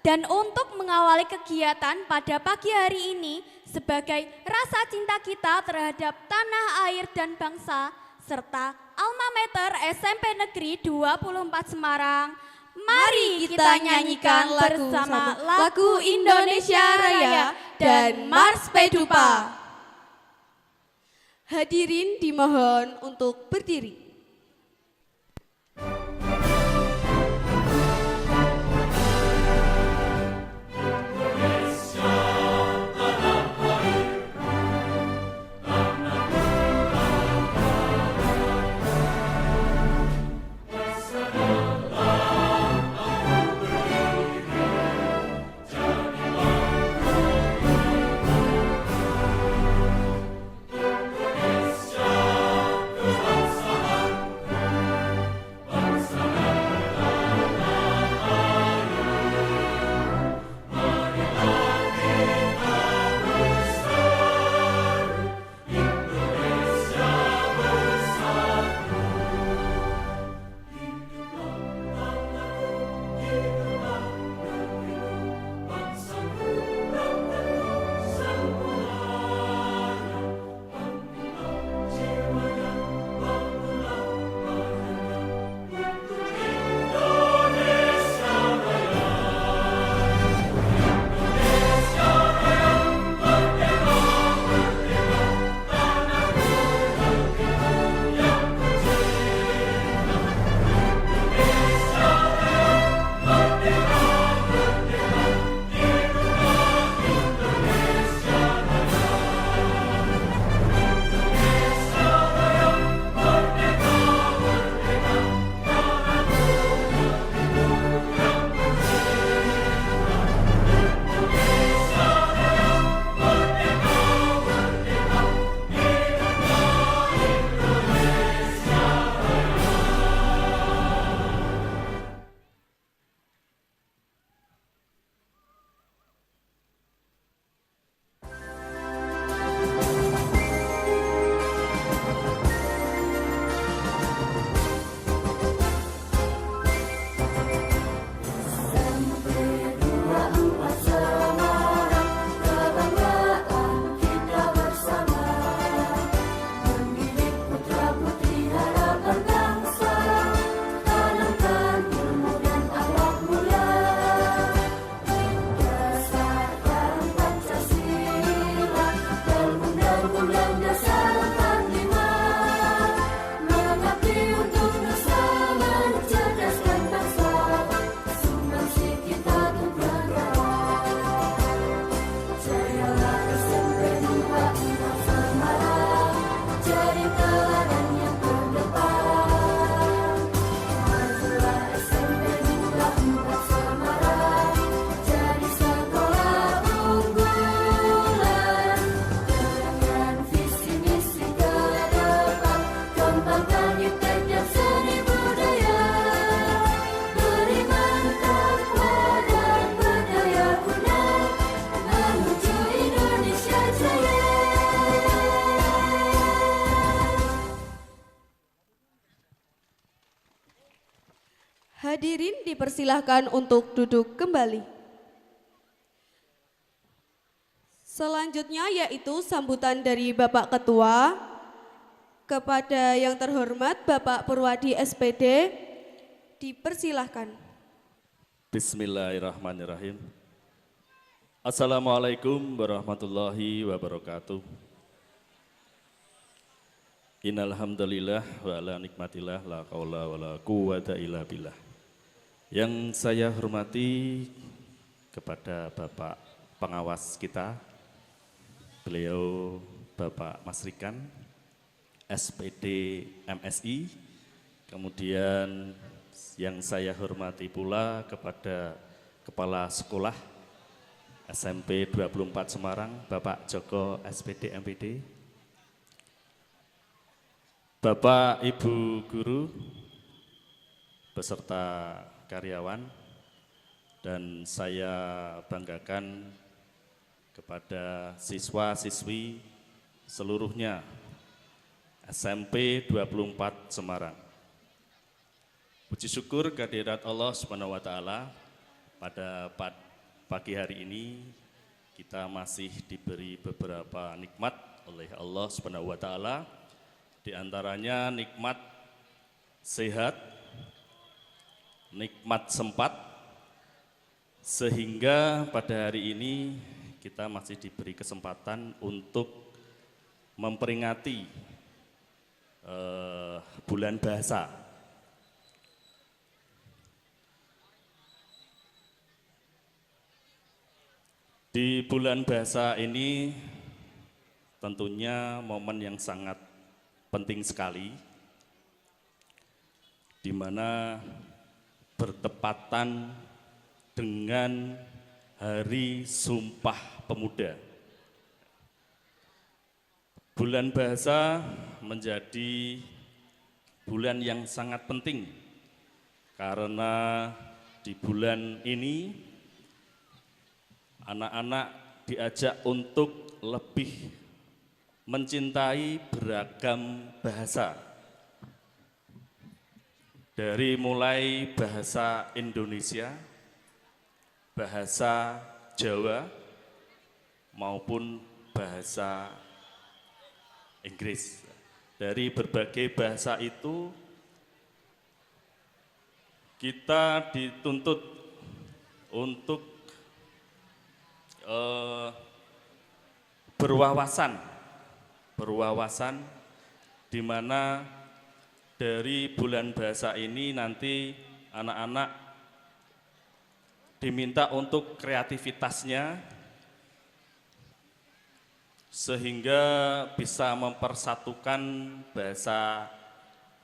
Dan untuk mengawali kegiatan pada pagi hari ini sebagai rasa cinta kita terhadap tanah air dan bangsa serta Alma Mater SMP Negeri 24 Semarang, mari kita nyanyikan bersama lagu Indonesia Raya dan Mars Pedupa. Hadirin dimohon untuk berdiri. Hadirin dipersilahkan untuk duduk kembali. Selanjutnya yaitu sambutan dari Bapak Ketua kepada yang terhormat Bapak Purwadi SPD, dipersilahkan. Bismillahirrahmanirrahim. Assalamualaikum warahmatullahi wabarakatuh. Innalhamdulillah wa ala nikmatillah la qaula wa la quwata illa billah. Yang saya hormati kepada Bapak pengawas kita, beliau Bapak Mas Rikan, SPD MSI, kemudian yang saya hormati pula kepada Kepala Sekolah SMP 24 Semarang, Bapak Joko SPD MPD, Bapak Ibu Guru, beserta karyawan, dan saya banggakan kepada siswa-siswi seluruhnya SMP 24 Semarang. Puji syukur kehadirat Allah Subhanahu wa taala pagi hari ini kita masih diberi beberapa nikmat oleh Allah Subhanahu wa taala. Di antaranya nikmat sehat, nikmat sempat, sehingga pada hari ini kita masih diberi kesempatan untuk memperingati bulan bahasa. Di bulan bahasa ini tentunya momen yang sangat penting sekali, di mana bertepatan dengan Hari Sumpah Pemuda. Bulan bahasa menjadi bulan yang sangat penting karena di bulan ini anak-anak diajak untuk lebih mencintai beragam bahasa. Dari mulai bahasa Indonesia, bahasa Jawa, maupun bahasa Inggris. Dari berbagai bahasa itu, kita dituntut untuk berwawasan, di mana dari bulan bahasa ini nanti anak-anak diminta untuk kreativitasnya sehingga bisa mempersatukan bahasa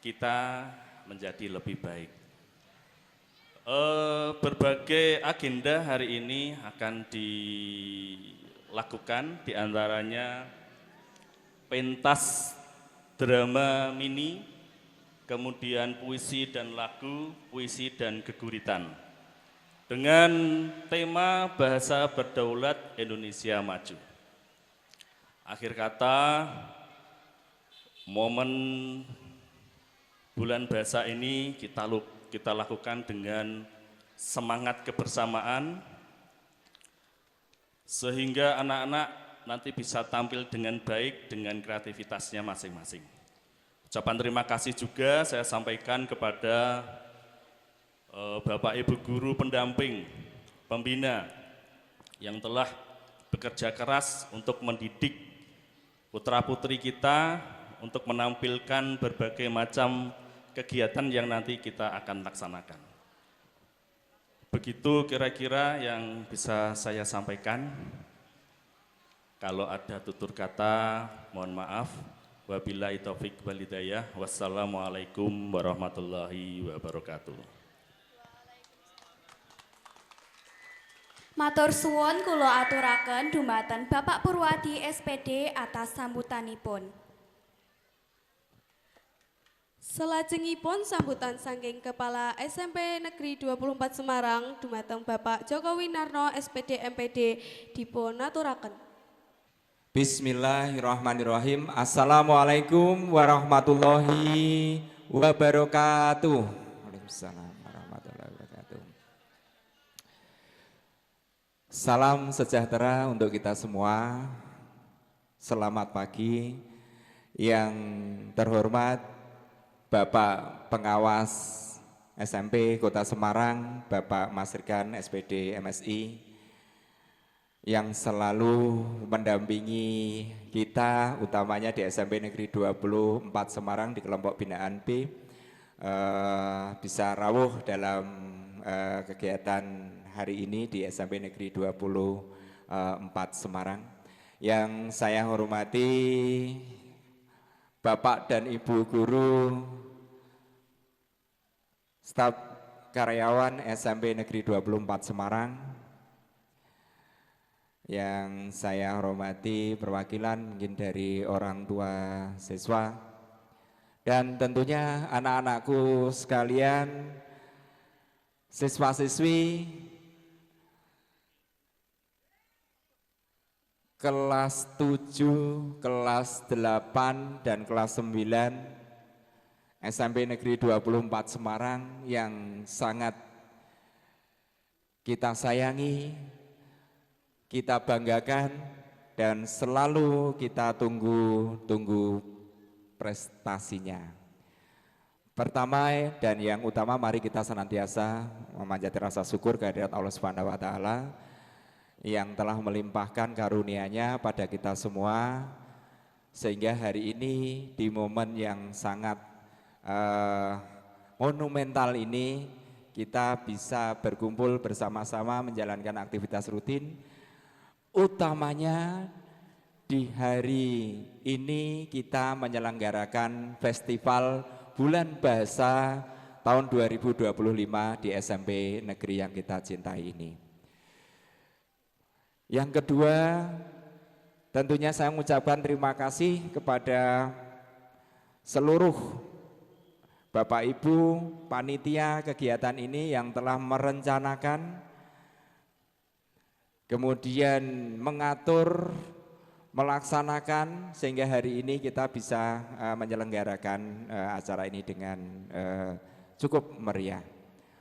kita menjadi lebih baik. Berbagai agenda hari ini akan dilakukan, diantaranya pentas drama mini, kemudian puisi dan lagu, puisi dan geguritan, dengan tema Bahasa Berdaulat Indonesia Maju. Akhir kata, momen bulan bahasa ini kita lakukan dengan semangat kebersamaan, sehingga anak-anak nanti bisa tampil dengan baik dengan kreativitasnya masing-masing. Ucapan terima kasih juga saya sampaikan kepada Bapak Ibu guru pendamping, pembina yang telah bekerja keras untuk mendidik putra-putri kita untuk menampilkan berbagai macam kegiatan yang nanti kita akan laksanakan. Begitu kira-kira yang bisa saya sampaikan. Kalau ada tutur kata, mohon maaf. Wabillahi taufik wal hidayah. Wassalamualaikum warahmatullahi wabarakatuh. Matur suwun kula aturaken dumateng Bapak Purwadi SPD atas sambutanipun. Selajengipun sambutan saking Kepala SMP Negeri 24 Semarang dumateng Bapak Joko Winarno SPD MPD dipun aturaken. Bismillahirrahmanirrahim. Assalamualaikum warahmatullahi wabarakatuh. Waalaikumsalam warahmatullahi wabarakatuh. Salam sejahtera untuk kita semua. Selamat pagi. Yang terhormat Bapak Pengawas SMP Kota Semarang, Bapak Mas Rekan SPD MSI, yang selalu mendampingi kita, utamanya di SMP Negeri 24 Semarang di kelompok binaan B, bisa rawuh dalam kegiatan hari ini di SMP Negeri 24 Semarang. Yang saya hormati Bapak dan Ibu guru, staf karyawan SMP Negeri 24 Semarang. Yang saya hormati perwakilan mungkin dari orang tua siswa, dan tentunya anak-anakku sekalian, siswa-siswi kelas 7, kelas 8, dan kelas 9 SMP Negeri 24 Semarang yang sangat kita sayangi, kita banggakan dan selalu kita tunggu prestasinya. Pertama dan yang utama, mari kita senantiasa memanjatkan rasa syukur kehadirat Allah Subhanahu wa taala yang telah melimpahkan karunia-Nya pada kita semua, sehingga hari ini di momen yang sangat monumental ini kita bisa berkumpul bersama-sama menjalankan aktivitas rutin. Utamanya di hari ini kita menyelenggarakan Festival Bulan Bahasa tahun 2025 di SMP Negeri yang kita cintai ini. Yang kedua, tentunya saya mengucapkan terima kasih kepada seluruh Bapak Ibu panitia kegiatan ini yang telah merencanakan, kemudian mengatur, melaksanakan sehingga hari ini kita bisa menyelenggarakan acara ini dengan cukup meriah.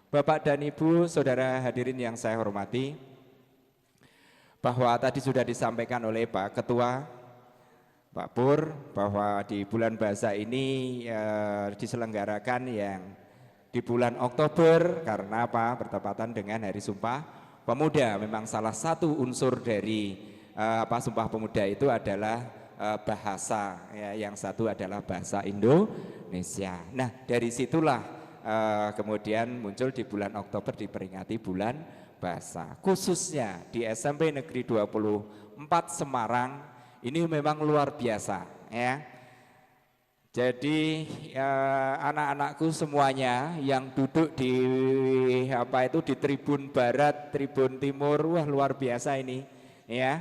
Bapak dan Ibu, saudara hadirin yang saya hormati, bahwa tadi sudah disampaikan oleh Pak Ketua, Pak Pur, bahwa di bulan bahasa ini diselenggarakan yang di bulan Oktober karena apa? Bertepatan dengan Hari Sumpah Pemuda. Memang salah satu unsur dari Sumpah Pemuda itu adalah bahasa, ya, yang satu adalah bahasa Indonesia. Nah, dari situlah kemudian muncul di bulan Oktober diperingati bulan bahasa. Khususnya di SMP Negeri 24 Semarang ini memang luar biasa, ya. Jadi anak-anakku semuanya yang duduk di di Tribun Barat, Tribun Timur, wah luar biasa ini, ya.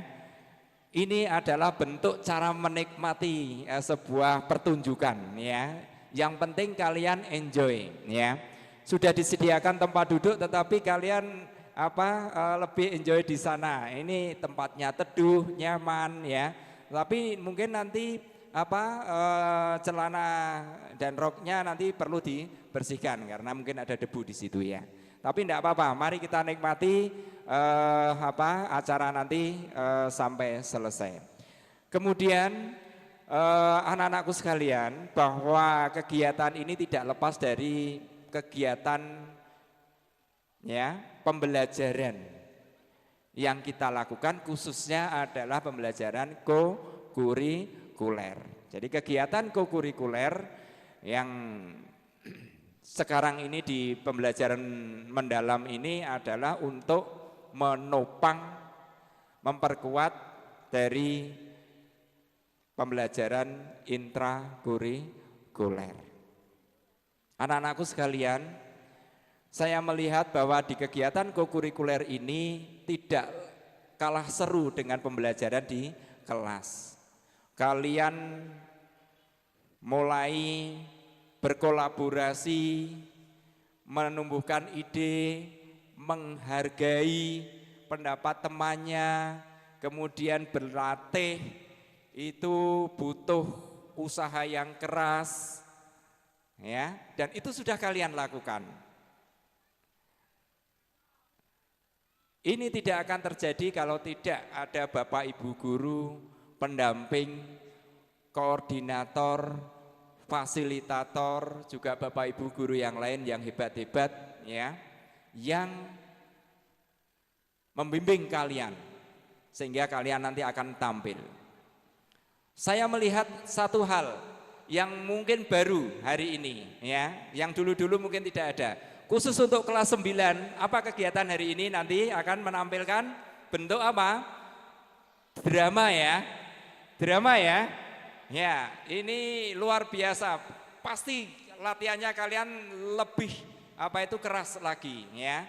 Ini adalah bentuk cara menikmati sebuah pertunjukan, ya. Yang penting kalian enjoy, ya. Sudah disediakan tempat duduk, tetapi kalian lebih enjoy di sana. Ini tempatnya teduh, nyaman, ya. Tapi mungkin nanti celana dan roknya nanti perlu dibersihkan karena mungkin ada debu di situ, ya. Tapi tidak apa-apa, mari kita nikmati acara nanti sampai selesai. Kemudian anak-anakku sekalian, bahwa kegiatan ini tidak lepas dari kegiatan, ya, pembelajaran yang kita lakukan, khususnya adalah pembelajaran kokurikuler. Jadi kegiatan kokurikuler yang sekarang ini di pembelajaran mendalam ini adalah untuk menopang, memperkuat dari pembelajaran intrakurikuler. Anak-anakku sekalian, saya melihat bahwa di kegiatan kokurikuler ini tidak kalah seru dengan pembelajaran di kelas. Kalian mulai berkolaborasi, menumbuhkan ide, menghargai pendapat temannya, kemudian berlatih, itu butuh usaha yang keras, ya, dan itu sudah kalian lakukan. Ini tidak akan terjadi kalau tidak ada Bapak Ibu guru, pendamping, koordinator, fasilitator, juga Bapak Ibu guru yang lain yang hebat-hebat, ya, yang membimbing kalian sehingga kalian nanti akan tampil. Saya melihat satu hal yang mungkin baru hari ini, ya, yang dulu-dulu mungkin tidak ada. Khusus untuk kelas 9, apa kegiatan hari ini nanti akan menampilkan bentuk apa? Drama, ya. Drama, ya. Ya, ini luar biasa. Pasti latihannya kalian lebih keras lagi, ya,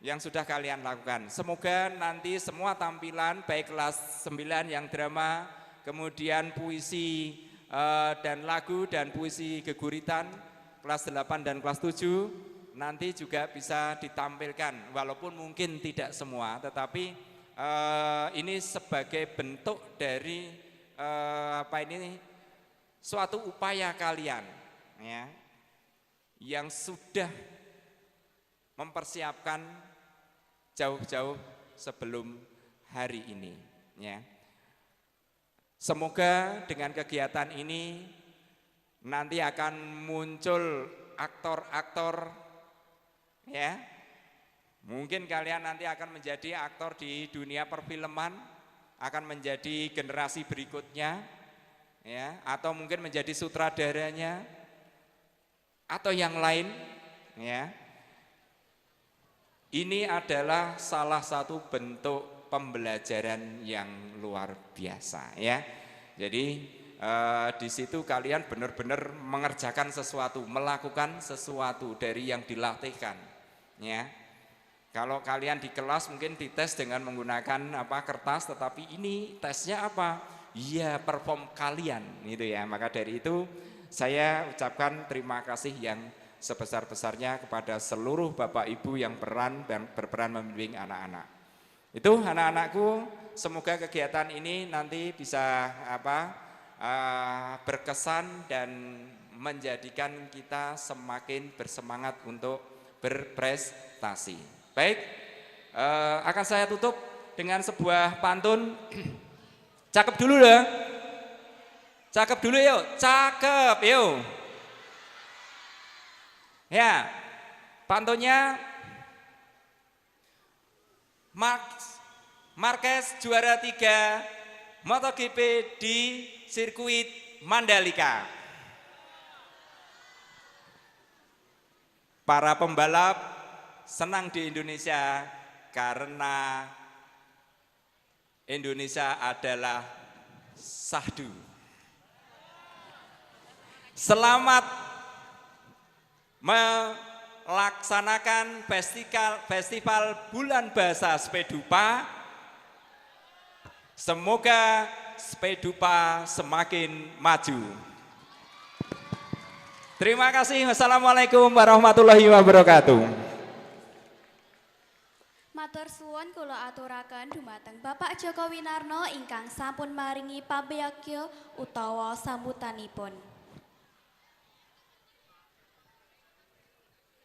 yang sudah kalian lakukan. Semoga nanti semua tampilan baik kelas 9 yang drama, kemudian puisi dan lagu dan puisi geguritan kelas 8 dan kelas 7 nanti juga bisa ditampilkan, walaupun mungkin tidak semua, tetapi ini sebagai bentuk dari suatu upaya kalian, ya, yang sudah mempersiapkan jauh-jauh sebelum hari ini, ya. Semoga dengan kegiatan ini nanti akan muncul aktor-aktor, ya. Mungkin kalian nanti akan menjadi aktor di dunia perfilman, akan menjadi generasi berikutnya, ya, atau mungkin menjadi sutradaranya, atau yang lain, ya. Ini adalah salah satu bentuk pembelajaran yang luar biasa, ya. Jadi di situ kalian benar-benar mengerjakan sesuatu, melakukan sesuatu dari yang dilatihkan, ya. Kalau kalian di kelas mungkin dites dengan menggunakan kertas, tetapi ini tesnya apa? Iya, perform kalian, gitu ya. Maka dari itu saya ucapkan terima kasih yang sebesar-besarnya kepada seluruh Bapak Ibu yang berperan membimbing anak-anak. Itu anak-anakku, semoga kegiatan ini nanti bisa berkesan dan menjadikan kita semakin bersemangat untuk berprestasi. Baik, akan saya tutup dengan sebuah pantun. Cakep dulu ya. Cakep dulu yuk, cakep yuk. Ya, pantunnya Marquez juara 3 MotoGP di sirkuit Mandalika. Para pembalap senang di Indonesia karena Indonesia adalah sahdu. Selamat melaksanakan festival Bulan Bahasa Spedupa. Semoga Spedupa semakin maju. Terima kasih. Wassalamualaikum warahmatullahi wabarakatuh. Matur suwun kula aturaken dumateng Bapak Joko Winarno ingkang sampun maringi pambiyagya utawa sambutanipun.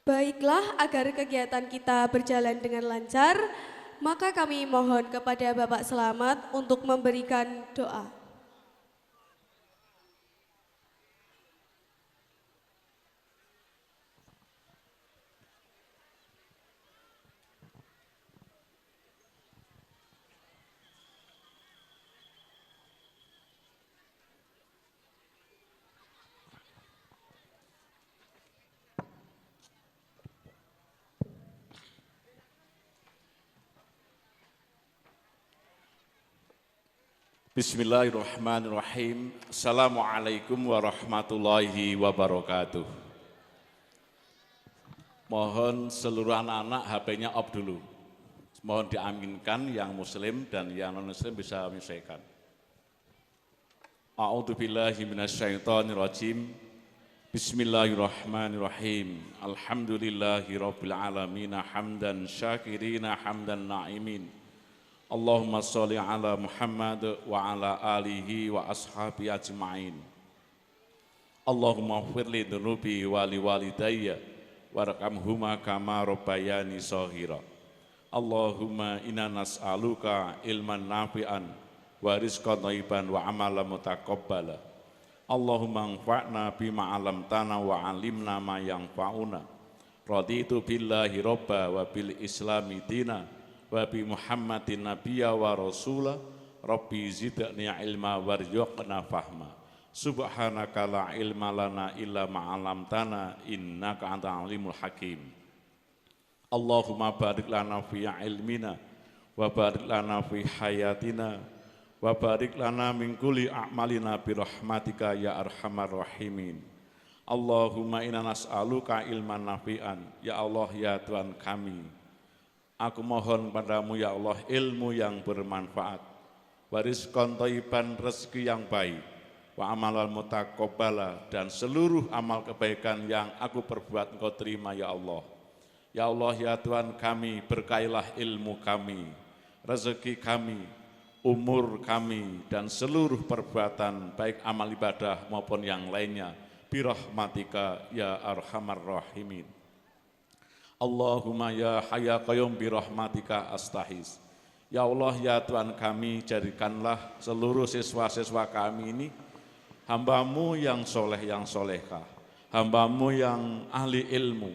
Baiklah, agar kegiatan kita berjalan dengan lancar, maka kami mohon kepada Bapak Selamat untuk memberikan doa. Bismillahirrahmanirrahim. Assalamualaikum warahmatullahi wabarakatuh. Mohon seluruh anak-anak HP-nya off dulu. Mohon diaminkan yang muslim dan yang non-muslim bisa menyelesaikan. A'udzubillahi minasyaitonirrajim. Bismillahirrahmanirrahim. Alhamdulillahirabbil alamin hamdan syakirina hamdan na'imin. Allahumma sholli ala Muhammad wa ala alihi wa ashabi ajma'in. Allahumma firli dhunubi wa liwalidayya warhamhuma kama rabbayani shaghira. Allahumma inna nas'aluka ilman nafi'an wa rizqan thayyiban wa amalan mutaqabbala. Allahumma anfa'na bima 'allamtana wa 'allimna ma yanfa'una. Raditu billahi robba wa bil islami dina wa bi Muhammadin nabiyya wa rasula. Rabbi zidni ilma warzuqna fahma. Subhanaka la ilma lana illa ma 'allamtana innaka antal alimul hakim. Allahumma barik lana fi ilmina wa barik lana fi hayatina wa barik lana min kulli a'malina bi rahmatika ya arhamar rahimin. Allahumma inna nas'aluka ilman nafi'an. Ya Allah, ya Tuhan kami, aku mohon padamu ya Allah ilmu yang bermanfaat, warizqan thayyiban, rezeki yang baik, wa amalan mutaqabbala, dan seluruh amal kebaikan yang aku perbuat Engkau terima ya Allah. Ya Allah, ya Tuhan kami, berkailah ilmu kami, rezeki kami, umur kami, dan seluruh perbuatan baik amal ibadah maupun yang lainnya, birahmatika ya arhamar rahimin. Allahumma ya hayya qayyum birahmatika astaghis. Ya Allah, ya Tuhan kami, jadikanlah seluruh siswa-siswa kami ini hamba-Mu yang soleh, yang solehah, hamba-Mu yang ahli ilmu,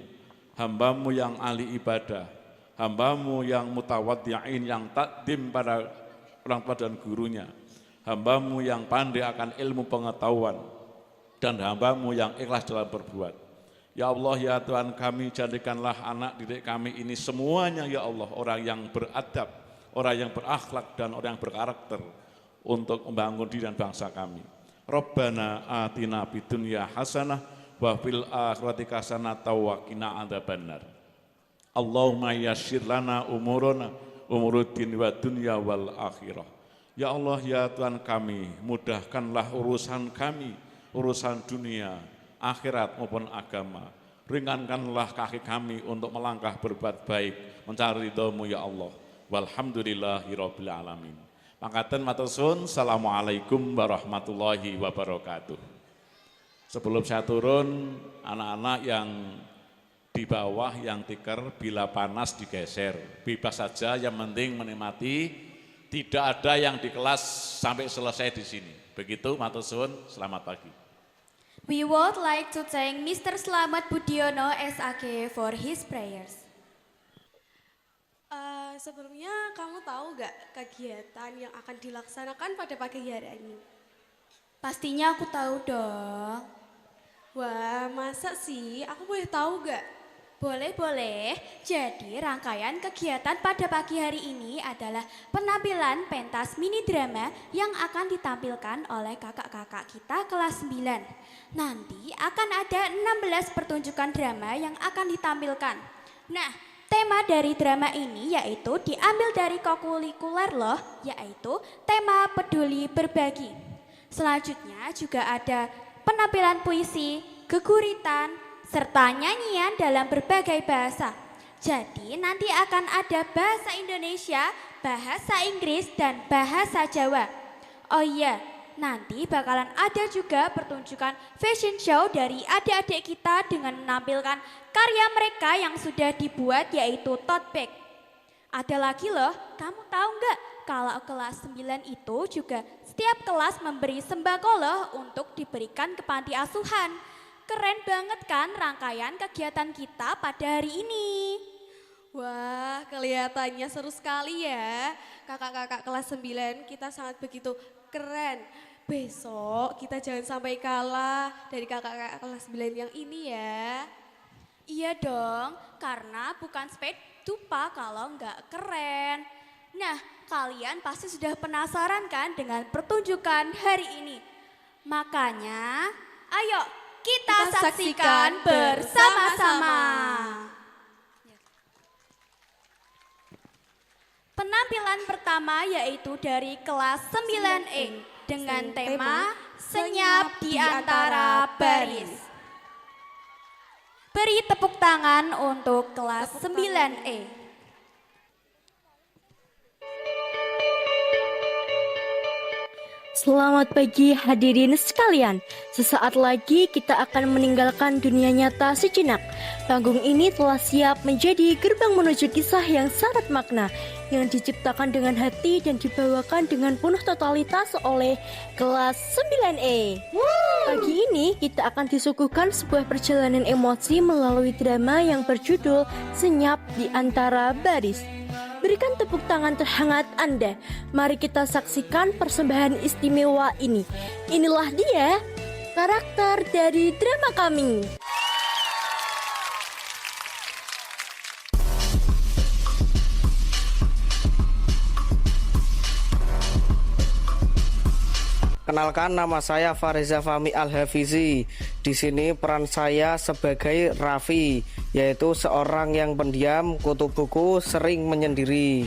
hamba-Mu yang ahli ibadah, hamba-Mu yang mutawaddi'in, yang takdim pada orang tua dan gurunya, hamba-Mu yang pandai akan ilmu pengetahuan, dan hamba-Mu yang ikhlas dalam berbuat. Ya Allah, ya Tuhan kami, jadikanlah anak didik kami ini semuanya ya Allah, orang yang beradab, orang yang berakhlak, dan orang yang berkarakter untuk membangun diri dan bangsa kami. Rabbana atina fid dunya hasanah wa fil akhirati hasanah wa qina adzabannar. Allahumma yassir lana umurana umuruddin wa dunya wal akhirah. Ya Allah, ya Tuhan kami, mudahkanlah urusan kami, urusan dunia, akhirat maupun agama. Ringankanlah kaki kami untuk melangkah berbuat baik, mencari ridho-Mu ya Allah. Walhamdulillahirabbil alamin. Mangkaten matur suwun, assalamualaikum warahmatullahi wabarakatuh. Sebelum saya turun, anak-anak yang di bawah yang tikar bila panas digeser, bebas saja, yang penting menikmati, tidak ada yang di kelas sampai selesai di sini. Begitu, matur suwun, selamat pagi. We would like to thank Mr. Slamet Budiono SAG for his prayers. Sebelumnya kamu tahu gak kegiatan yang akan dilaksanakan pada pagi hari ini? Pastinya aku tahu dong. Wah, masa sih? Aku boleh tahu gak? Boleh. Jadi rangkaian kegiatan pada pagi hari ini adalah penampilan pentas mini drama yang akan ditampilkan oleh kakak-kakak kita kelas 9. Nanti akan ada 16 pertunjukan drama yang akan ditampilkan. Nah, tema dari drama ini yaitu diambil dari kokurikuler loh, yaitu tema peduli berbagi. Selanjutnya juga ada penampilan puisi, geguritan, serta nyanyian dalam berbagai bahasa. Jadi nanti akan ada bahasa Indonesia, bahasa Inggris, dan bahasa Jawa. Oh iya, nanti bakalan ada juga pertunjukan fashion show dari adik-adik kita dengan menampilkan karya mereka yang sudah dibuat yaitu tote bag. Ada lagi loh, kamu tahu nggak kalau kelas 9 itu juga setiap kelas memberi sembako loh untuk diberikan ke panti asuhan. Keren banget kan rangkaian kegiatan kita pada hari ini. Wah, kelihatannya seru sekali ya. Kakak-kakak kelas 9 kita sangat begitu keren. Besok kita jangan sampai kalah dari kakak-kakak kelas 9 yang ini ya. Iya dong, karena bukan sepeda dupa kalau nggak keren. Nah, kalian pasti sudah penasaran kan dengan pertunjukan hari ini. Makanya, ayo kita saksikan bersama-sama. Penampilan pertama yaitu dari kelas 9E dengan tema Senyap di Antara Baris. Beri tepuk tangan untuk kelas 9E. Selamat pagi hadirin sekalian. Sesaat lagi kita akan meninggalkan dunia nyata sejenak. Panggung ini telah siap menjadi gerbang menuju kisah yang syarat makna, yang diciptakan dengan hati dan dibawakan dengan penuh totalitas oleh kelas 9E. Pagi ini kita akan disuguhkan sebuah perjalanan emosi melalui drama yang berjudul Senyap di Antara Baris. Berikan tepuk tangan terhangat Anda. Mari kita saksikan persembahan istimewa ini. Inilah dia, karakter dari drama kami. Kenalkan, nama saya Fariza Fahmi Al-Hafizi. Di sini peran saya sebagai Raffi, yaitu seorang yang pendiam, kutu buku, sering menyendiri.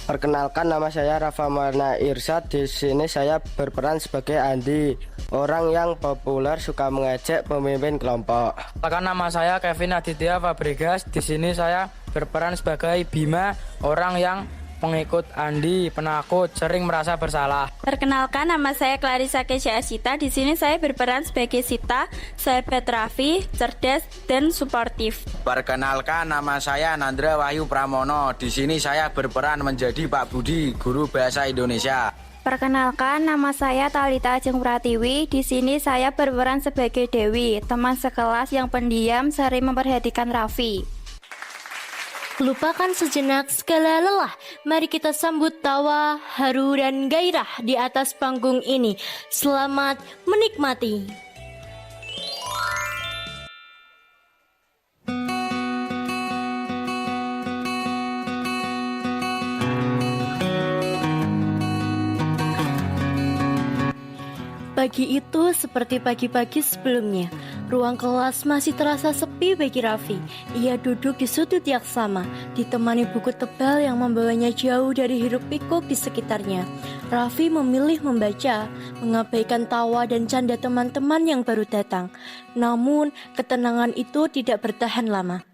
Perkenalkan, nama saya Rafa Marna Irsad. Di sini saya berperan sebagai Andi, orang yang populer suka mengejek pemimpin kelompok. Perkenalkan, nama saya Kevin Aditya Fabregas. Di sini saya berperan sebagai Bima, orang yang pengikut Andi, penakut, sering merasa bersalah. Perkenalkan, nama saya Clarissa Kesha Asita. Di sini saya berperan sebagai Sita, sahabat Raffi, cerdas dan suportif. Perkenalkan, nama saya Nandra Wahyu Pramono. Di sini saya berperan menjadi Pak Budi, guru bahasa Indonesia. Perkenalkan, nama saya Talita Ajeng Pratiwi. Di sini saya berperan sebagai Dewi, teman sekelas yang pendiam, sering memperhatikan Raffi. Lupakan sejenak segala lelah. Mari kita sambut tawa, haru, dan gairah di atas panggung ini. Selamat menikmati. Pagi itu seperti pagi-pagi sebelumnya. Ruang kelas masih terasa sepi bagi Raffi. Ia duduk di sudut yang sama, ditemani buku tebal yang membawanya jauh dari hiruk pikuk di sekitarnya. Raffi memilih membaca, mengabaikan tawa dan canda teman-teman yang baru datang. Namun, ketenangan itu tidak bertahan lama.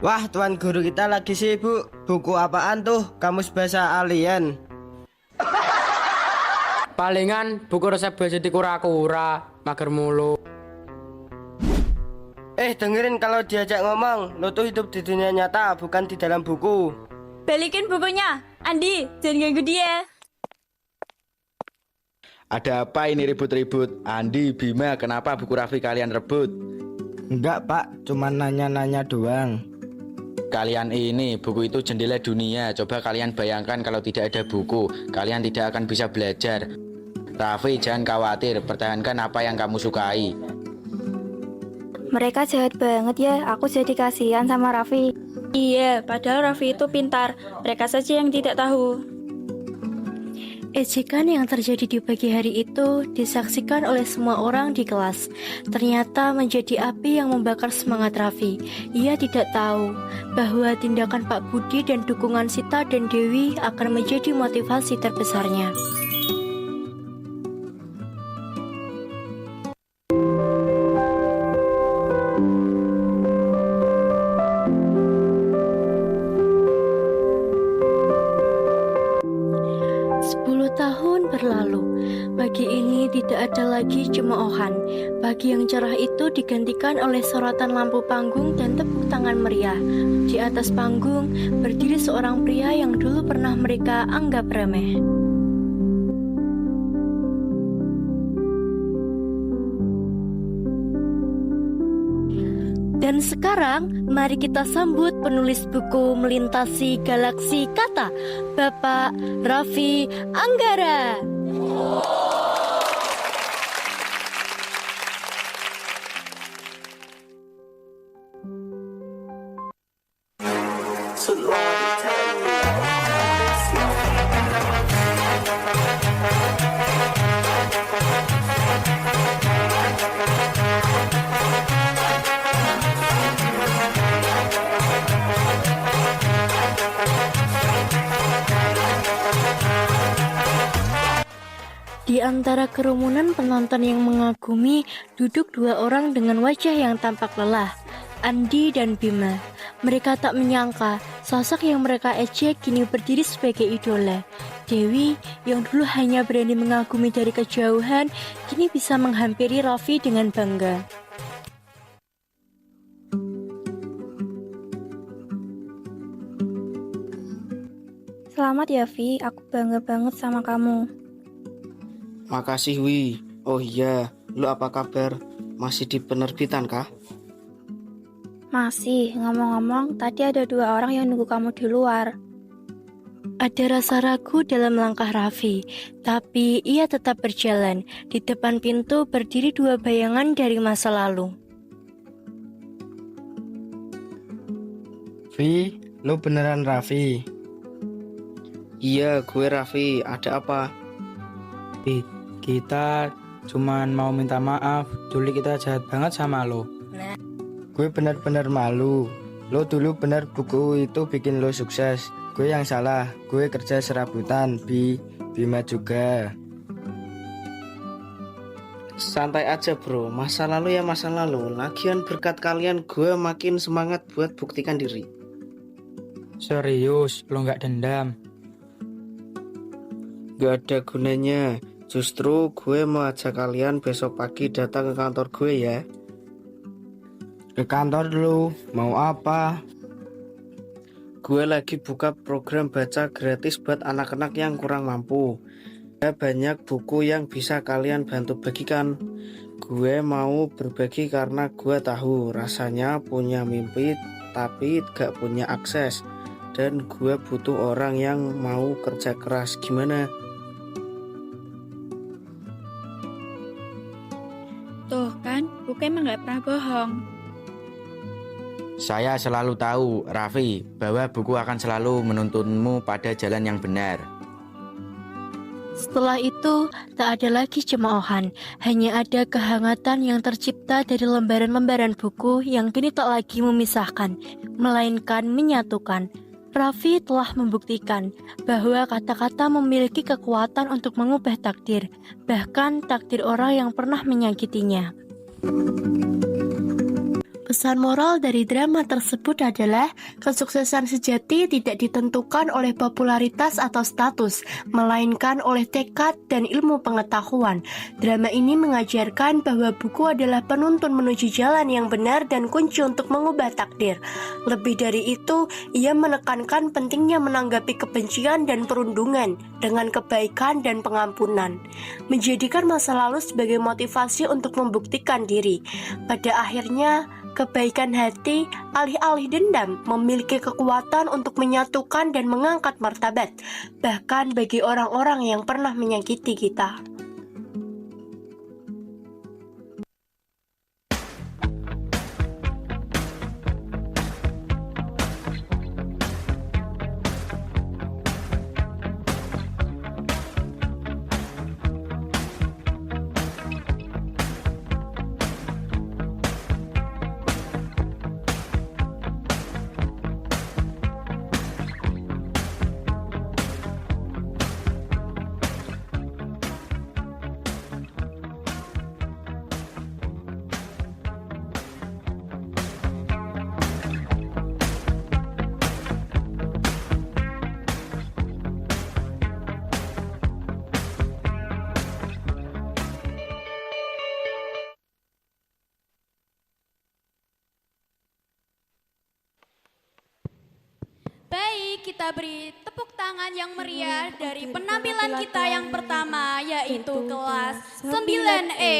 Wah, tuan guru kita lagi sibuk. Buku apaan tuh? Kamus Bahasa Alien. Palingan buku resep bahasa di kura-kura, mager mulu. Dengerin kalau diajak ngomong. Lo tuh hidup di dunia nyata, bukan di dalam buku. Balikin bukunya, Andi, jangan ganggu dia. Ada apa ini ribut-ribut? Andi, Bima, kenapa buku Raffi kalian rebut? Enggak, Pak. Cuman nanya-nanya doang. Kalian ini, buku itu jendela dunia. Coba kalian bayangkan kalau tidak ada buku, kalian tidak akan bisa belajar. Raffi, jangan khawatir, pertahankan apa yang kamu sukai. Mereka jahat banget ya, aku jadi kasihan sama Raffi. Iya, padahal Raffi itu pintar. Mereka saja yang tidak tahu. Ejekan yang terjadi di pagi hari itu disaksikan oleh semua orang di kelas. Ternyata menjadi api yang membakar semangat Raffi. Ia tidak tahu bahwa tindakan Pak Budi dan dukungan Sita dan Dewi akan menjadi motivasi terbesarnya. Berlalu, pagi ini tidak ada lagi cemoohan. Pagi yang cerah itu digantikan oleh sorotan lampu panggung dan tepuk tangan meriah. Di atas panggung berdiri seorang pria yang dulu pernah mereka anggap remeh. Dan sekarang, mari kita sambut penulis buku Melintasi Galaksi Kata, Bapak Raffi Anggara. Di antara kerumunan penonton yang mengagumi, duduk dua orang dengan wajah yang tampak lelah, Andi dan Bima. Mereka tak menyangka sosok yang mereka ejek kini berdiri sebagai idola. Dewi yang dulu hanya berani mengagumi dari kejauhan, kini bisa menghampiri Raffi dengan bangga. Selamat ya, Vi. Aku bangga banget sama kamu. Makasih, Wi. Oh iya, lu apa kabar? Masih di penerbitan kah? Masih, ngomong-ngomong, tadi ada dua orang yang nunggu kamu di luar. Ada rasa ragu dalam langkah Raffi, tapi ia tetap berjalan. Di depan pintu berdiri dua bayangan dari masa lalu. Vi, lu beneran Raffi? Iya, gue Raffi. Ada apa? Kita cuman mau minta maaf, dulu kita jahat banget sama lo. Gue bener-bener malu. Lo dulu bener buku itu bikin lo sukses. Gue yang salah, gue kerja serabutan, Bima juga. Santai aja bro, masa lalu ya masa lalu. Lagian berkat kalian gue makin semangat buat buktikan diri. Serius, lo nggak dendam? Gak ada gunanya. Justru gue mau ajak kalian besok pagi datang ke kantor gue ya. Ke kantor dulu, mau apa? Gue lagi buka program baca gratis buat anak-anak yang kurang mampu. Ada banyak buku yang bisa kalian bantu bagikan. Gue mau berbagi karena gue tahu rasanya punya mimpi tapi gak punya akses. Dan gue butuh orang yang mau kerja keras. Gimana? Tuh kan, buku emang gak pernah bohong. Saya selalu tahu, Raffi, bahwa buku akan selalu menuntunmu pada jalan yang benar. Setelah itu, tak ada lagi cemoohan, hanya ada kehangatan yang tercipta dari lembaran-lembaran buku yang kini tak lagi memisahkan, melainkan menyatukan. Raffi telah membuktikan bahwa kata-kata memiliki kekuatan untuk mengubah takdir, bahkan takdir orang yang pernah menyakitinya. Pesan moral dari drama tersebut adalah kesuksesan sejati tidak ditentukan oleh popularitas atau status, melainkan oleh tekad dan ilmu pengetahuan. Drama ini mengajarkan bahwa buku adalah penuntun menuju jalan yang benar dan kunci untuk mengubah takdir. Lebih dari itu, ia menekankan pentingnya menanggapi kebencian dan perundungan dengan kebaikan dan pengampunan, menjadikan masa lalu sebagai motivasi untuk membuktikan diri. Pada akhirnya, kebaikan hati, alih-alih dendam, memiliki kekuatan untuk menyatukan dan mengangkat martabat, bahkan bagi orang-orang yang pernah menyakiti kita. Baik, kita beri tepuk tangan yang meriah dari penampilan kita yang pertama, yaitu kelas 9E.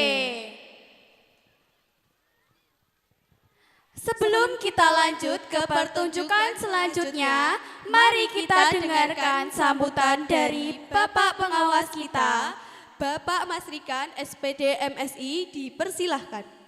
Sebelum kita lanjut ke pertunjukan selanjutnya, mari kita dengarkan sambutan dari Bapak Pengawas kita, Bapak Mas Rikan, SPD MSI, dipersilahkan.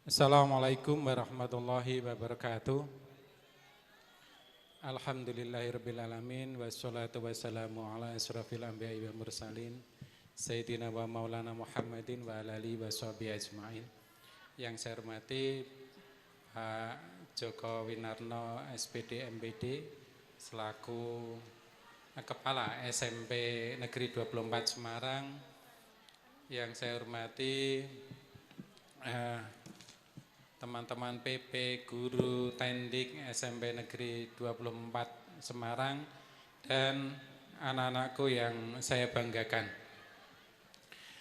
Assalamualaikum warahmatullahi wabarakatuh. Alhamdulillahirrabbilalamin. Wassalatu wassalamu ala asrafil anbiya'i wa mursalin Sayyidina wa maulana Muhammadin wa ala alihi wa sahbihi ajma'in. Yang saya hormati Pak Joko Winarno SPD MPD selaku Kepala SMP Negeri 24 Semarang. Yang saya hormati teman-teman PP, guru, tendik SMP Negeri 24 Semarang, dan anak-anakku yang saya banggakan.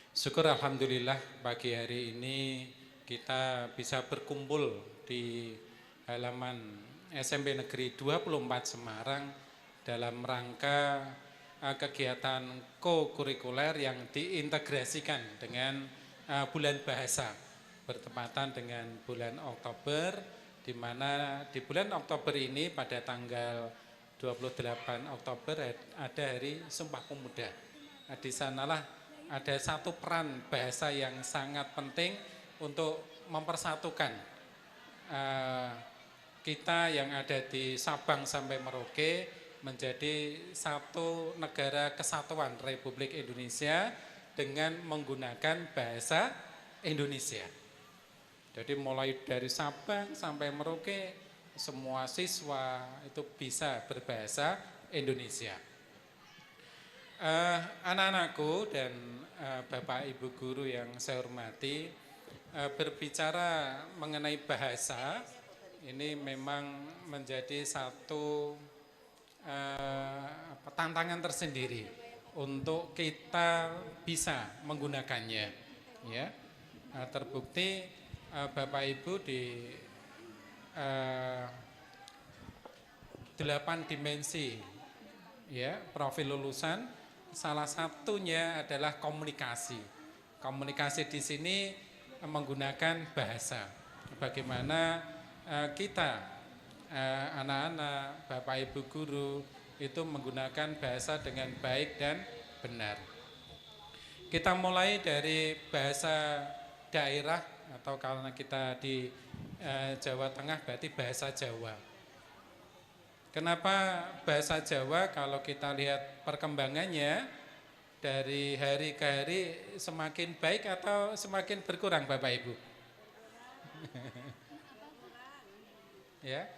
Syukur alhamdulillah pagi hari ini kita bisa berkumpul di halaman SMP Negeri 24 Semarang dalam rangka kegiatan co-kurikuler yang diintegrasikan dengan bulan bahasa. Bertepatan dengan bulan Oktober, di mana di bulan Oktober ini pada tanggal 28 Oktober ada Hari Sumpah Pemuda. Di sanalah ada satu peran bahasa yang sangat penting untuk mempersatukan kita yang ada di Sabang sampai Merauke menjadi satu negara kesatuan Republik Indonesia, dengan menggunakan bahasa Indonesia. Jadi mulai dari Sabang sampai Merauke, semua siswa itu bisa berbahasa Indonesia. Anak-anakku dan Bapak Ibu guru yang saya hormati, berbicara mengenai bahasa, ini memang menjadi satu tantangan tersendiri untuk kita bisa menggunakannya. Ya, terbukti Bapak Ibu di 8 dimensi, ya, profil lulusan, salah satunya adalah komunikasi. Komunikasi di sini menggunakan bahasa. Bagaimana kita anak-anak, Bapak Ibu guru itu menggunakan bahasa dengan baik dan benar. Kita mulai dari bahasa daerah, atau karena kita di Jawa Tengah berarti bahasa Jawa. Kenapa bahasa Jawa? Kalau kita lihat perkembangannya dari hari ke hari semakin baik atau semakin berkurang, Bapak Ibu? Ya,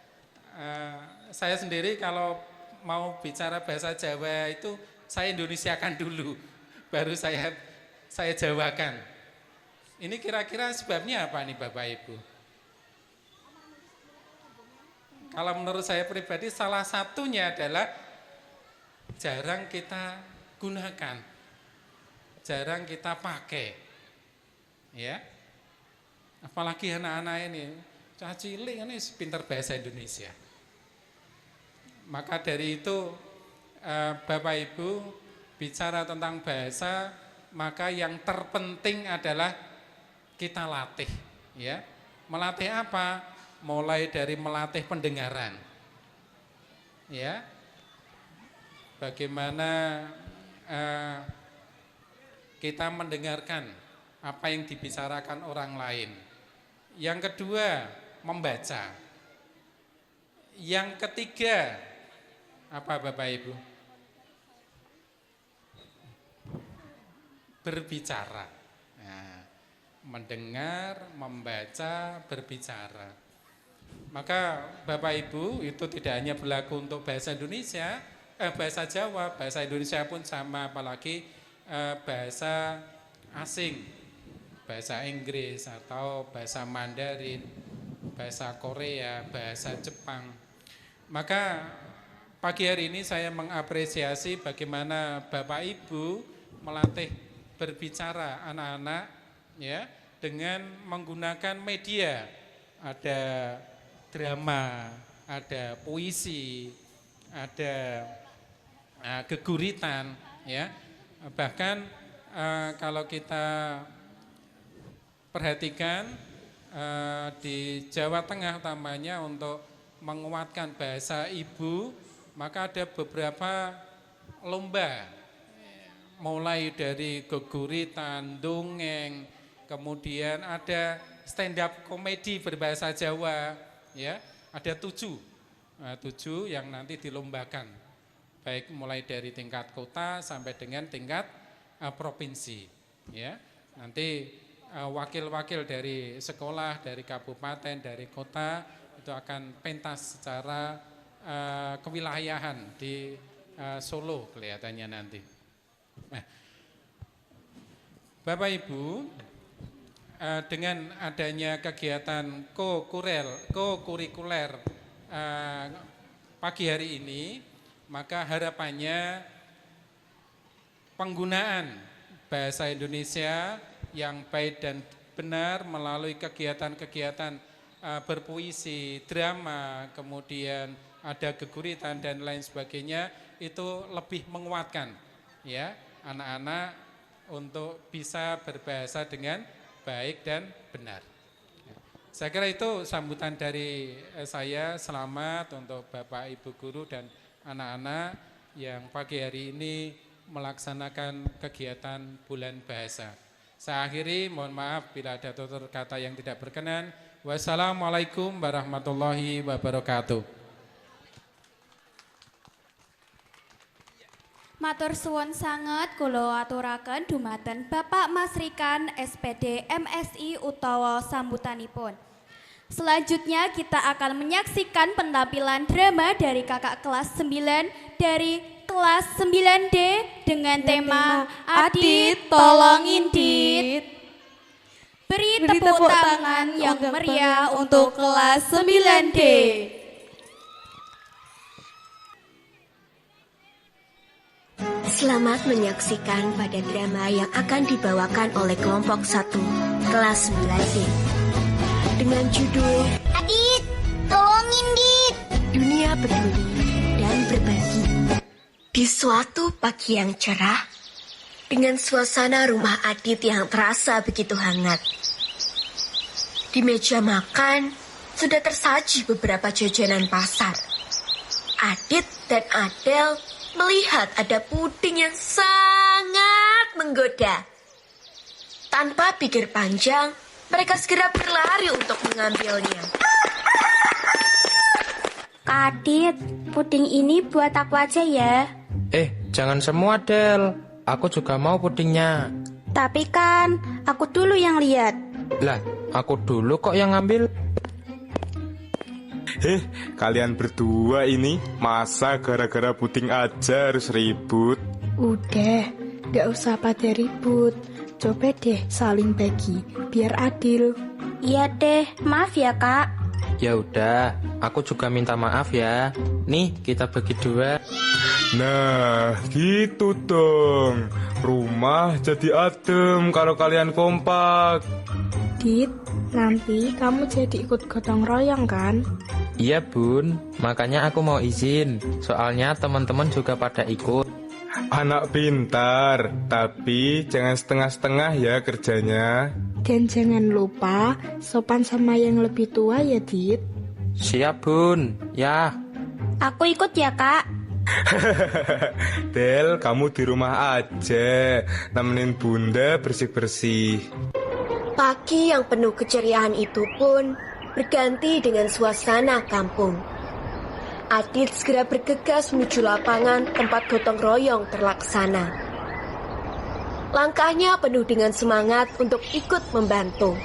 saya sendiri kalau mau bicara bahasa Jawa itu saya Indonesiakan dulu, baru saya Jawakan. Ini kira-kira sebabnya apa nih Bapak Ibu? Kalau menurut saya pribadi salah satunya adalah jarang kita gunakan, jarang kita pakai, ya. Apalagi anak-anak ini, cilik ini pintar bahasa Indonesia. Maka dari itu Bapak Ibu bicara tentang bahasa, maka yang terpenting adalah kita latih, ya. Melatih apa? Mulai dari melatih pendengaran, ya. Bagaimana kita mendengarkan apa yang dibicarakan orang lain. Yang kedua, membaca. Yang ketiga, apa Bapak Ibu? Berbicara. Nah, mendengar, membaca, berbicara. Maka Bapak Ibu itu tidak hanya berlaku untuk bahasa Indonesia, bahasa Jawa, bahasa Indonesia pun sama, apalagi bahasa asing, bahasa Inggris atau bahasa Mandarin, bahasa Korea, bahasa Jepang. Maka pagi hari ini saya mengapresiasi bagaimana Bapak Ibu melatih berbicara anak-anak, ya, dengan menggunakan media. Ada drama, ada puisi, ada geguritan, ya. Bahkan kalau kita perhatikan di Jawa Tengah utamanya untuk menguatkan bahasa ibu, maka ada beberapa lomba, mulai dari geguritan, dongeng, kemudian ada stand up komedi berbahasa Jawa. Ya, ada 7 yang nanti dilombakan, baik mulai dari tingkat kota sampai dengan tingkat provinsi. Ya, nanti wakil-wakil dari sekolah, dari kabupaten, dari kota itu akan pentas secara kewilayahan di Solo kelihatannya nanti. Nah, Bapak Ibu, dengan adanya kegiatan ko-kurikuler pagi hari ini, maka harapannya penggunaan bahasa Indonesia yang baik dan benar melalui kegiatan-kegiatan berpuisi, drama, kemudian ada geguritan dan lain sebagainya, itu lebih menguatkan, ya, anak-anak untuk bisa berbahasa dengan baik dan benar. Saya kira itu sambutan dari saya. Selamat untuk Bapak Ibu guru dan anak-anak yang pagi hari ini melaksanakan kegiatan bulan bahasa. Saya akhiri, mohon maaf bila ada tutur kata yang tidak berkenan. Wassalamualaikum warahmatullahi wabarakatuh. Matur suwun sanget kula aturaken dumateng Bapak Mas Rikan SPD MSI utawa sambutanipun. Selanjutnya kita akan menyaksikan penampilan drama dari kakak kelas 9 dari kelas 9D dengan tema Adit Tolongin Dit. Beri tepuk tangan yang meriah untuk kelas 9D. Selamat menyaksikan pada drama yang akan dibawakan oleh kelompok 1 kelas 9D dengan judul Adit, Tolongin Dit. Dunia peduli dan berbagi. Di suatu pagi yang cerah, dengan suasana rumah Adit yang terasa begitu hangat. Di meja makan sudah tersaji beberapa jajanan pasar. Adit dan Adel melihat ada puding yang sangat menggoda. Tanpa pikir panjang, mereka segera berlari untuk mengambilnya. Kak Adit, puding ini buat aku aja ya. Jangan semua, Del. Aku juga mau pudingnya. Tapi kan, aku dulu yang lihat. Lah, aku dulu kok yang ngambil. Kalian berdua ini masa gara-gara puding aja harus ribut? Udah, gak usah pada ribut. Coba deh saling bagi, biar adil. Iya deh, maaf ya Kak. Ya udah, aku juga minta maaf ya. Nih, kita bagi 2. Nah, gitu dong. Rumah jadi adem kalau kalian kompak. Dit, nanti kamu jadi ikut gotong royong kan? Iya bun, makanya aku mau izin. Soalnya teman-teman juga pada ikut. Anak pintar, tapi jangan setengah-setengah ya kerjanya. Dan jangan lupa sopan sama yang lebih tua ya Dit. Siap bun, ya. Aku ikut ya Kak. Del, kamu di rumah aja, nemenin bunda bersih-bersih. Pagi yang penuh keceriaan itu pun berganti dengan suasana kampung. Adit segera bergegas menuju lapangan tempat gotong royong terlaksana. Langkahnya penuh dengan semangat untuk ikut membantu.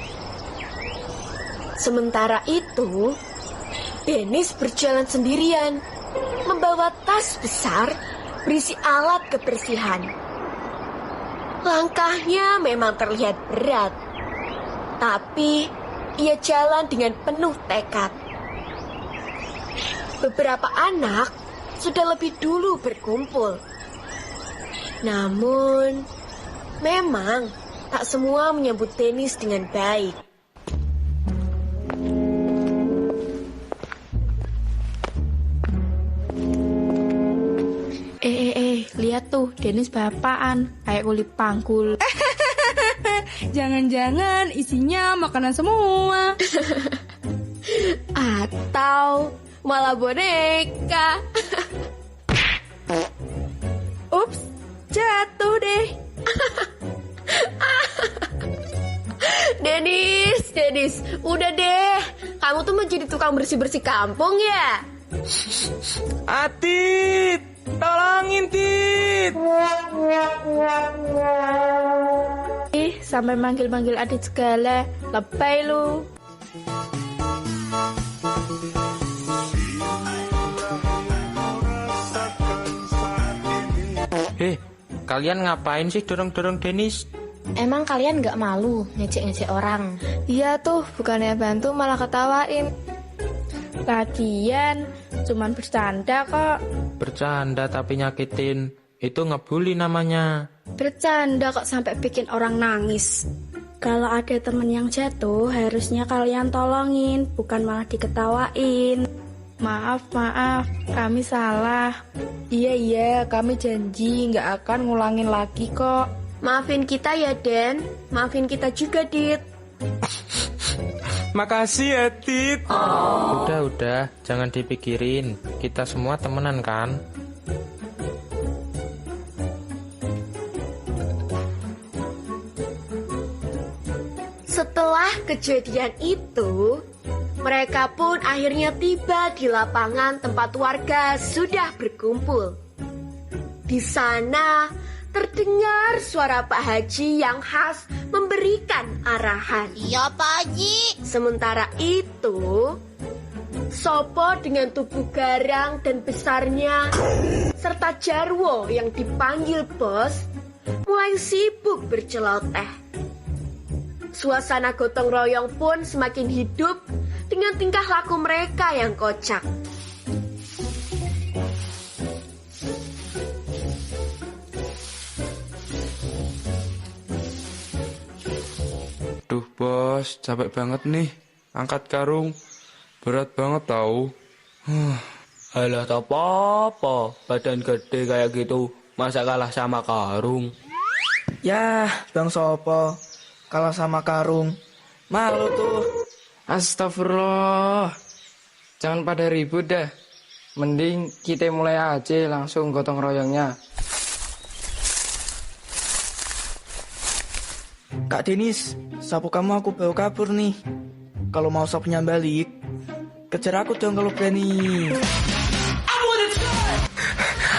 Sementara itu, Dennis berjalan sendirian, membawa tas besar berisi alat kebersihan. Langkahnya memang terlihat berat, tapi ia jalan dengan penuh tekad. Beberapa anak sudah lebih dulu berkumpul. Namun, memang tak semua menyambut Dennis dengan baik. Lihat tuh, Dennis bapaan, kayak kulit pangkul. Jangan-jangan isinya makanan semua. Atau malah boneka. Ups, jatuh deh. Dennis, udah deh. Kamu tuh menjadi tukang bersih-bersih kampung ya? Adit, tolongin Dit. Sampai manggil-manggil Adit segala, lebay lu. Kalian ngapain sih dorong-dorong Dennis? Emang kalian gak malu ngecek-ngecek orang? Iya tuh, bukannya bantu malah ketawain. Lagian, cuman bercanda kok. Bercanda tapi nyakitin, itu ngebully namanya. Bercanda kok sampai bikin orang nangis. Kalau ada temen yang jatuh, harusnya kalian tolongin, bukan malah diketawain. Maaf, kami salah. Iya, kami janji nggak akan ngulangin lagi kok. Maafin kita ya, Den. Maafin kita juga, Dit. Makasih ya, Dit. Udah, jangan dipikirin. Kita semua temenan kan? Setelah kejadian itu, mereka pun akhirnya tiba di lapangan tempat warga sudah berkumpul. Di sana terdengar suara Pak Haji yang khas memberikan arahan. Iya Pak Haji. Sementara itu, Sopo dengan tubuh garang dan besarnya serta Jarwo yang dipanggil bos mulai sibuk berceloteh. Suasana gotong royong pun semakin hidup dengan tingkah laku mereka yang kocak. Duh bos, capek banget nih. Angkat karung, berat banget tahu. Alah tak apa-apa, badan gede kayak gitu, masa kalah sama karung? Yah, Bang Sopo, kalah sama karung. Malu tuh. Astagfirullah. Jangan pada ribut dah. Mending kita mulai aja langsung gotong royongnya. Kak Denis, sapu kamu aku bawa kabur nih. Kalau mau sapunya balik, kejar aku dong kalau berani.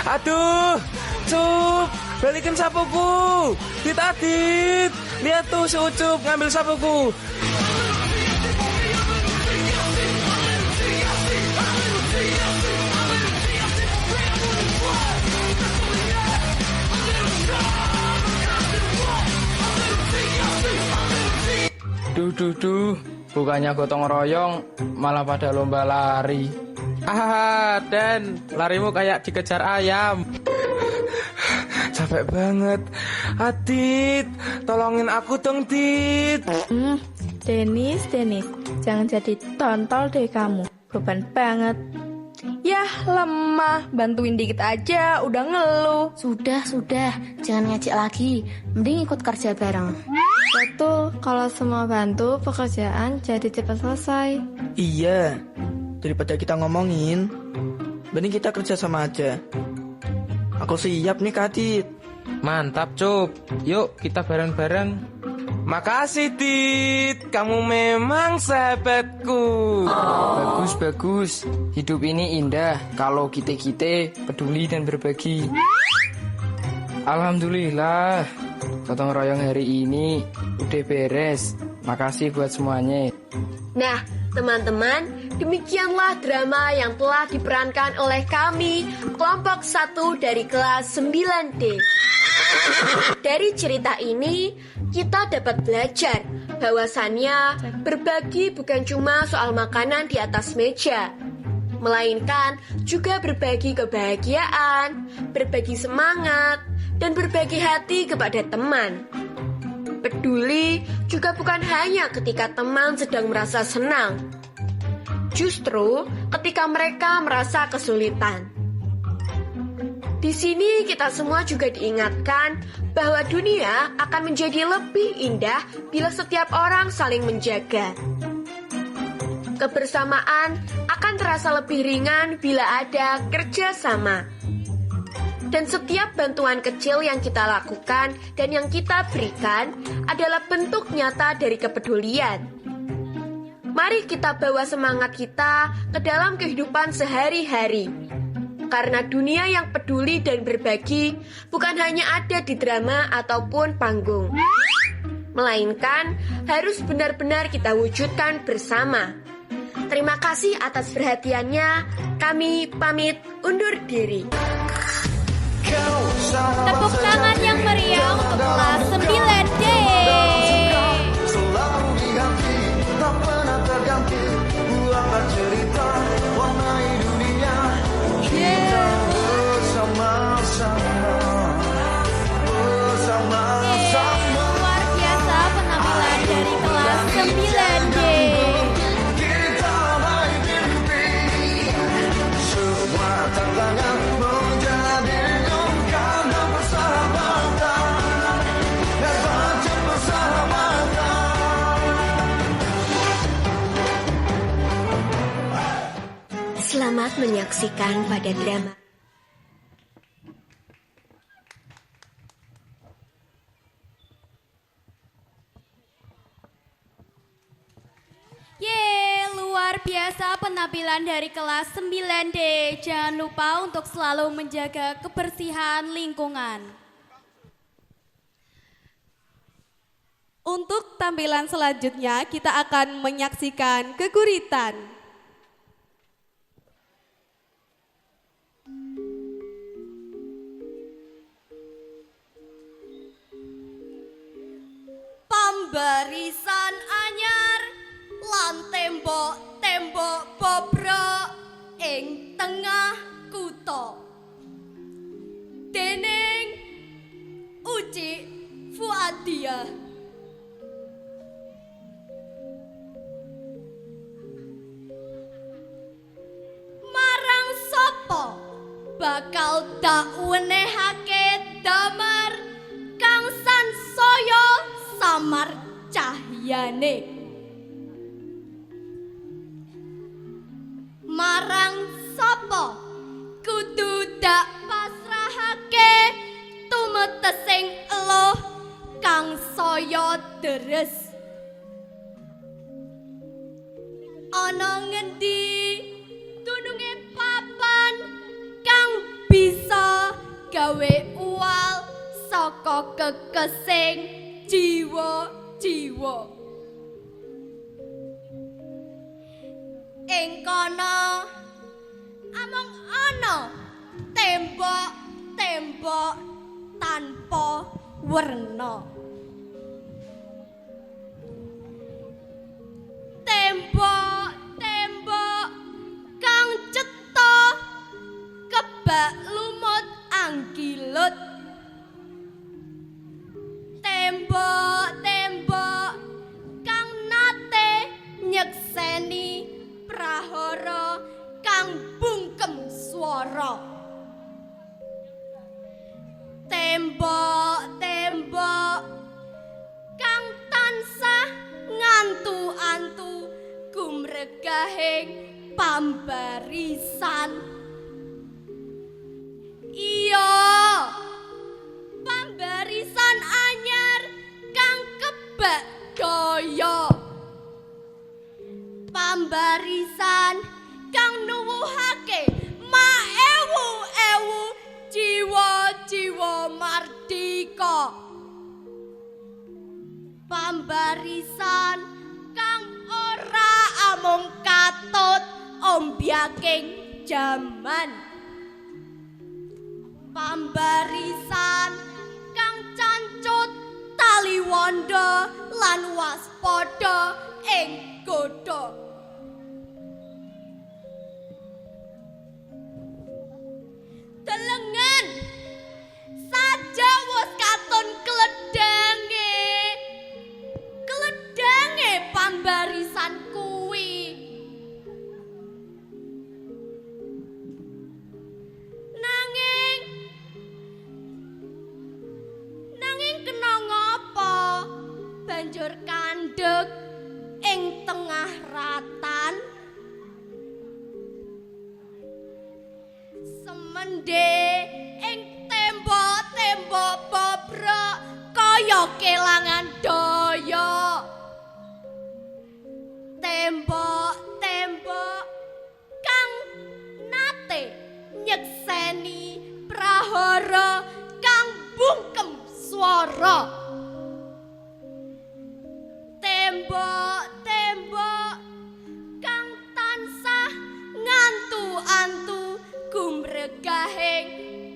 Aduh, Cup, balikin sapuku. Adit, lihat tuh si Ucup ngambil sapuku. Duh, bukannya gotong royong, malah pada lomba lari. Dan larimu kayak dikejar ayam. Capek banget. Adit, tolongin aku dong, Dit. Denis, jangan jadi tontol deh kamu. Beban banget. Yah, lemah. Bantuin dikit aja, udah ngeluh. Sudah, jangan ngejek lagi. Mending ikut kerja bareng. Betul, kalau semua bantu, pekerjaan jadi cepat selesai. Iya, daripada kita ngomongin, mending kita kerja sama aja. Aku siap nih Kak Adit. Mantap Cup, yuk kita bareng-bareng. Makasih Dit, kamu memang sahabatku. Bagus. Hidup ini indah kalau kita peduli dan berbagi. Alhamdulillah, gotong royong hari ini udah beres. Makasih buat semuanya. Nah, teman-teman, demikianlah drama yang telah diperankan oleh kami, kelompok 1 dari kelas 9D. Dari cerita ini, kita dapat belajar bahwasannya berbagi bukan cuma soal makanan di atas meja, melainkan juga berbagi kebahagiaan, berbagi semangat, dan berbagi hati kepada teman. Peduli juga bukan hanya ketika teman sedang merasa senang, justru ketika mereka merasa kesulitan. Di sini kita semua juga diingatkan bahwa dunia akan menjadi lebih indah bila setiap orang saling menjaga. Kebersamaan akan terasa lebih ringan bila ada kerjasama. Dan setiap bantuan kecil yang kita lakukan dan yang kita berikan adalah bentuk nyata dari kepedulian. Mari kita bawa semangat kita ke dalam kehidupan sehari-hari. Karena dunia yang peduli dan berbagi bukan hanya ada di drama ataupun panggung, melainkan harus benar-benar kita wujudkan bersama. Terima kasih atas perhatiannya. Kami pamit undur diri. Tepuk tangan yang meriah untuk kelas 9D. Selalu di hati, tak pernah terganti. Buatlah cerita, warnai dunia. Kita bersama-sama. Luar biasa penampilan dari kelas 9D. Kita raih mimpi. Semua tantangan menjadi ungkapan persahabatan. Hebat persahabatan. Selamat menyaksikan pada drama. Yeay, luar biasa penampilan dari kelas 9D. Jangan lupa untuk selalu menjaga kebersihan lingkungan. Untuk tampilan selanjutnya kita akan menyaksikan keguritan. Pambarisan anyar lan tembok-tembok bobrok ing tengah kutha. Dening Uci Fuadia. Marang sapa bakal dak wenehake damar kang sansaya samar cahyane. Marang sapa kudu dak pasrahake tumetesing eluh kang saya deres. Ana ngendi dununge papan kang bisa gawe uwal saka kekesing jiwa-jiwa. Ing kono amung ana tembok-tembok tanpa werna. Tembok-tembok kang cetha kebak lumut anggilut. Tembok-tembok kang nate nyekseni prahara kang bungkem swara. Tembok-tembok kang tansah ngantu-antu gumregahing pambarisan. Iya, pambarisan anyar kang kebak daya. Pambarisan kang nuwuhake maewu-ewu jiwa-jiwa mardika. Pambarisan kang ora amung katut ombyaking jaman. Pambarisan kang cancut taliwondo lan waspada ing godha. Delengen saja wis katon kledange. Kledange pambarisan kuwi. Nanging kena ngapa banjur kandhek ing tengah ratan. Semende ing tembok-tembok bobrok kaya kelangan daya. Tembok-tembok kang nate nyekseni prahara kang bungkem swara. Tembok-tembok kang tansah ngantu-antu gumregahing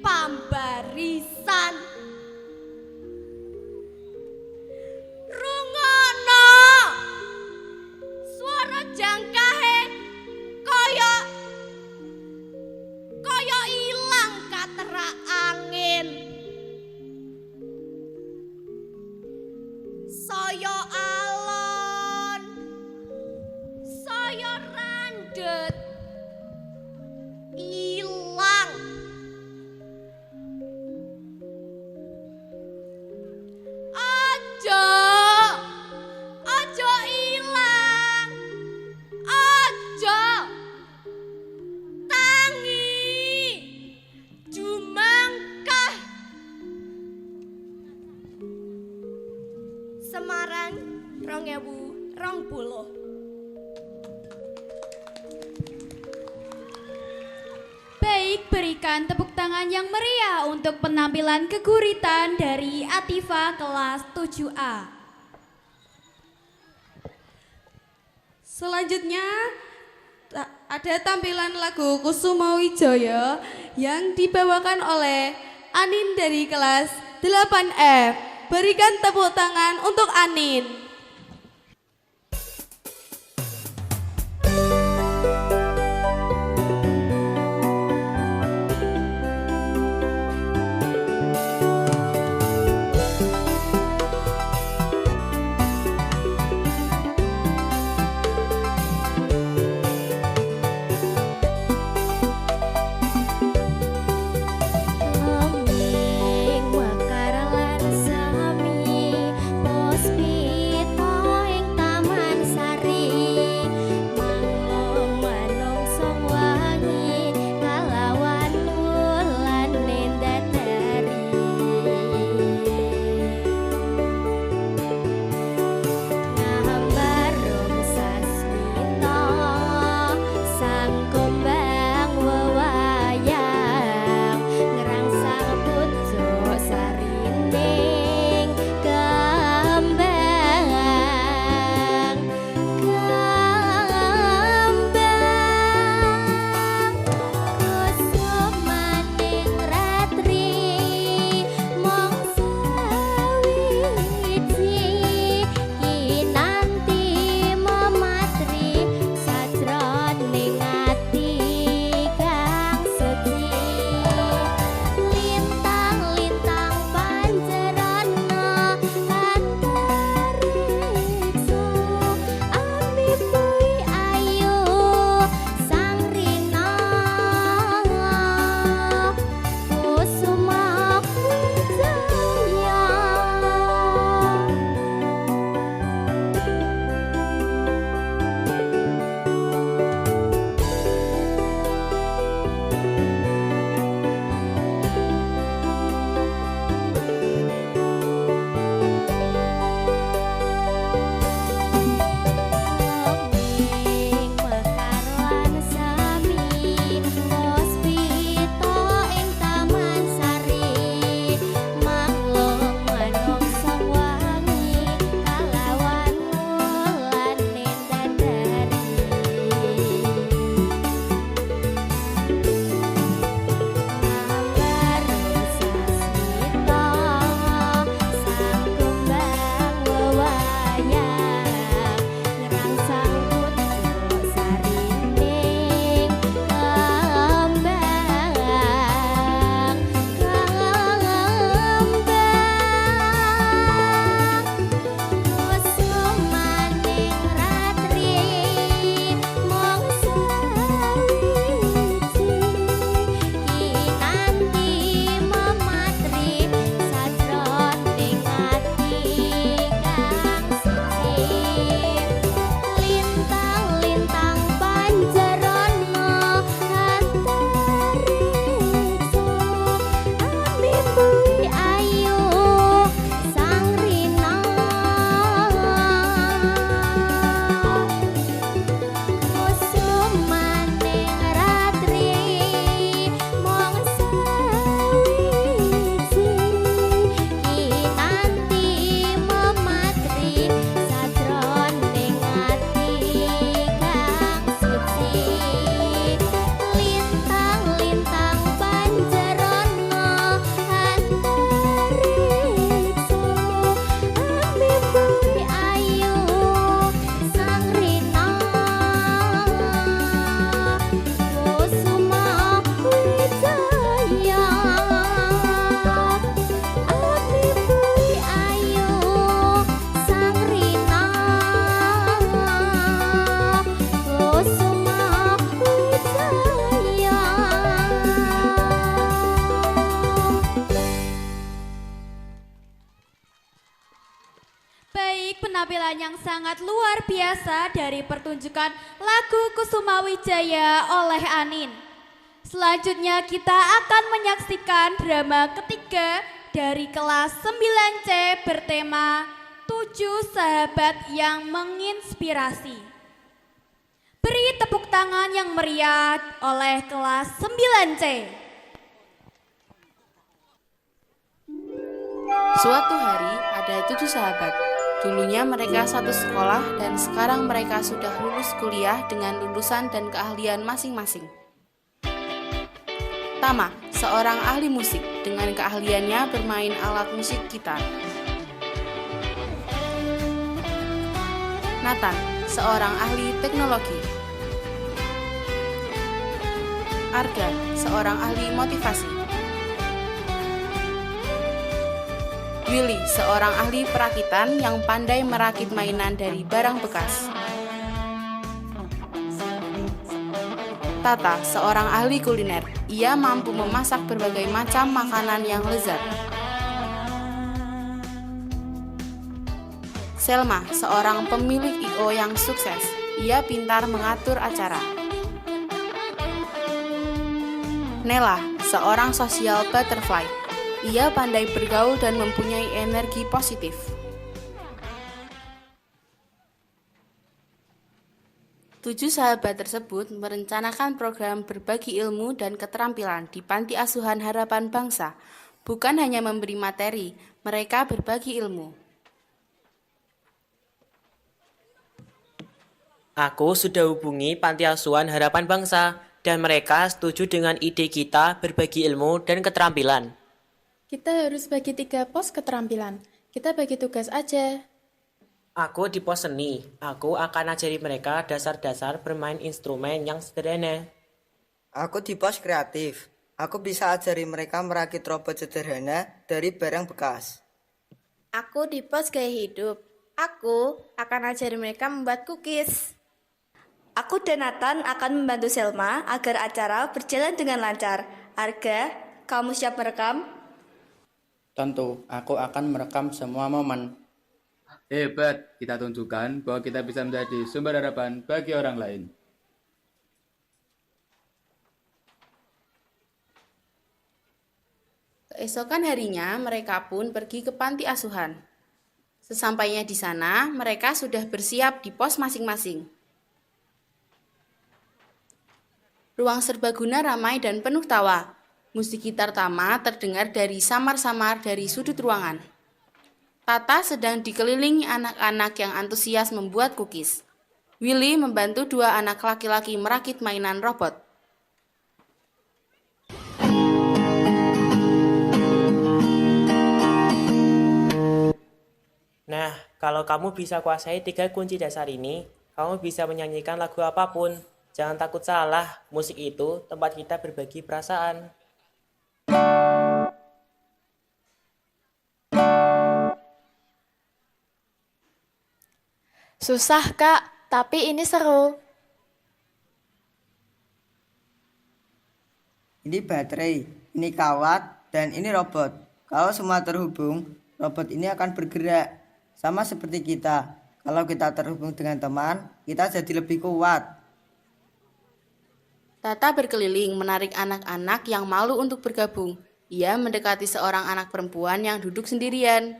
pambarisan. Rungono swara jangkahe kaya ilang katerak angin. Saya alon, saya randhet, ilang. Aja ilang, aja tangi, jumangkah. Semarang 2020. Baik, berikan tepuk tangan yang meriah untuk penampilan keguritan dari Atifa kelas 7A. Selanjutnya ada tampilan lagu Kusuma Wijaya yang dibawakan oleh Anin dari kelas 8F. Berikan tepuk tangan untuk Anin. penampilan yang sangat luar biasa dari pertunjukan lagu Kusuma Wijaya oleh Anin. Selanjutnya kita akan menyaksikan drama ketiga dari kelas 9C bertema 7 Sahabat yang Menginspirasi. Beri tepuk tangan yang meriah oleh kelas 9C. Suatu hari ada 7 sahabat. Dulunya mereka satu sekolah dan sekarang mereka sudah lulus kuliah dengan lulusan dan keahlian masing-masing. Tama, seorang ahli musik dengan keahliannya bermain alat musik gitar. Nathan, seorang ahli teknologi. Arga, seorang ahli motivasi. Willy, seorang ahli perakitan yang pandai merakit mainan dari barang bekas. Tata, seorang ahli kuliner. Ia mampu memasak berbagai macam makanan yang lezat. Selma, seorang pemilik I.O. yang sukses. Ia pintar mengatur acara. Nela, seorang social butterfly. Ia pandai bergaul dan mempunyai energi positif. Tujuh sahabat tersebut merencanakan program berbagi ilmu dan keterampilan di Panti Asuhan Harapan Bangsa. Bukan hanya memberi materi, mereka berbagi ilmu. Aku sudah hubungi Panti Asuhan Harapan Bangsa dan mereka setuju dengan ide kita berbagi ilmu dan keterampilan. Kita harus bagi 3 pos keterampilan. Kita bagi tugas aja. Aku di pos seni. Aku akan ajari mereka dasar-dasar bermain instrumen yang sederhana. Aku di pos kreatif. Aku bisa ajari mereka merakit robot sederhana dari barang bekas. Aku di pos gaya hidup. Aku akan ajari mereka membuat cookies. Aku dan Nathan akan membantu Selma agar acara berjalan dengan lancar. Arga, kamu siap merekam? Tentu, aku akan merekam semua momen. Hebat, kita tunjukkan bahwa kita bisa menjadi sumber harapan bagi orang lain. Keesokan harinya, mereka pun pergi ke panti asuhan. Sesampainya di sana, mereka sudah bersiap di pos masing-masing. Ruang serbaguna ramai dan penuh tawa. Musik gitar Tama terdengar dari samar-samar dari sudut ruangan. Tata sedang dikelilingi anak-anak yang antusias membuat cookies. Willy membantu 2 anak laki-laki merakit mainan robot. Nah, kalau kamu bisa kuasai 3 kunci dasar ini, kamu bisa menyanyikan lagu apapun. Jangan takut salah, musik itu tempat kita berbagi perasaan. Susah, Kak, tapi ini seru. Ini baterai, ini kawat, dan ini robot. Kalau semua terhubung, robot ini akan bergerak. Sama seperti kita. Kalau kita terhubung dengan teman, kita jadi lebih kuat. Tata berkeliling menarik anak-anak yang malu untuk bergabung. Ia mendekati seorang anak perempuan yang duduk sendirian.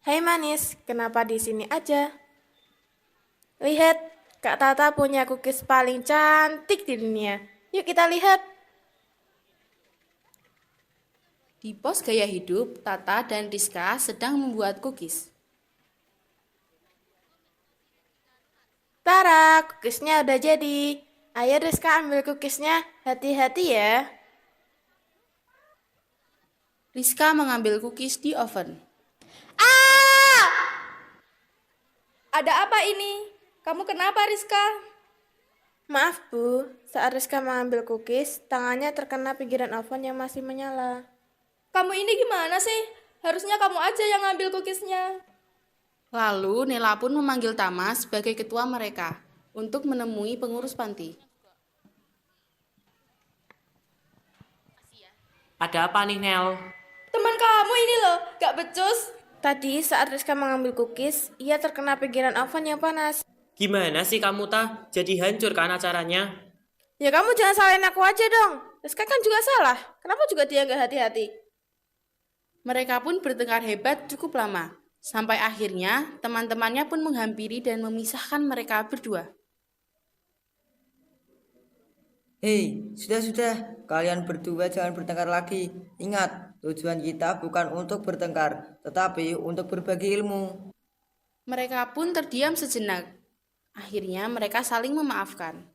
Hai manis, kenapa di sini aja? Lihat, Kak Tata punya cookies paling cantik di dunia. Yuk kita lihat. Di pos gaya hidup, Tata dan Rizka sedang membuat cookies. Tara, cookiesnya udah jadi. Ayo Rizka ambil cookiesnya, hati-hati ya. Rizka mengambil cookies di oven. Ada apa ini? Kamu kenapa, Rizka? Maaf Bu, saat Rizka mengambil cookies, tangannya terkena pinggiran oven yang masih menyala. Kamu ini gimana sih? Harusnya kamu aja yang ngambil cookiesnya. Lalu Nela pun memanggil Tama sebagai ketua mereka untuk menemui pengurus panti. Ada apa nih, Nel? Teman kamu ini loh, gak becus. Tadi saat Rizka mengambil cookies, ia terkena pinggiran oven yang panas. Gimana sih kamu, Tah? Jadi hancur kan acaranya? Ya kamu jangan salahin aku aja dong. Rizka kan juga salah. Kenapa juga dia gak hati-hati? Mereka pun bertengkar hebat cukup lama. Sampai akhirnya teman-temannya pun menghampiri dan memisahkan mereka berdua. Hei, sudah, kalian berdua jangan bertengkar lagi. Ingat, tujuan kita bukan untuk bertengkar, tetapi untuk berbagi ilmu. Mereka pun terdiam sejenak. Akhirnya mereka saling memaafkan.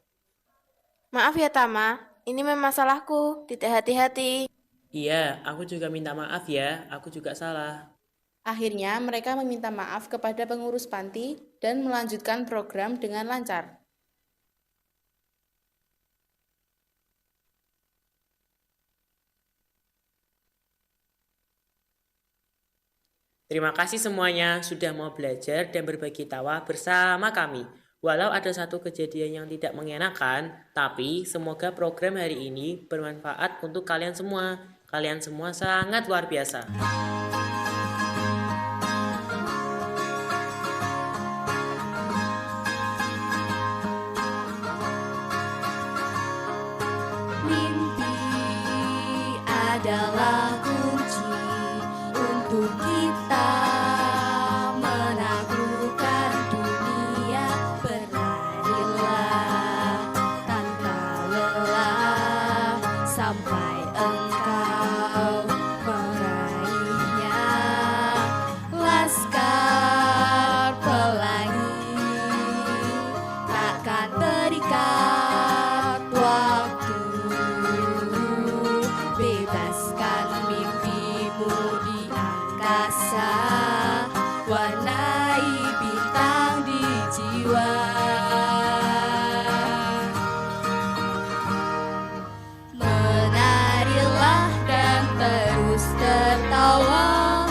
Maaf ya Tama, ini memang salahku, tidak hati-hati. Iya, aku juga minta maaf ya, aku juga salah. Akhirnya mereka meminta maaf kepada pengurus panti dan melanjutkan program dengan lancar. Terima kasih semuanya sudah mau belajar dan berbagi tawa bersama kami. Walau ada satu kejadian yang tidak mengenakan, tapi semoga program hari ini bermanfaat untuk kalian semua. Kalian semua sangat luar biasa. Mimpi adalah kunci untuk kita menaklukkan dunia. Berlarilah tanpa lelah sampai engkau meraihnya. Laskar pelangi takkan terikat waktu. Bebaskan mimpimu di angkasa, warnai bintang di jiwa. Menarilah dan terus tertawa,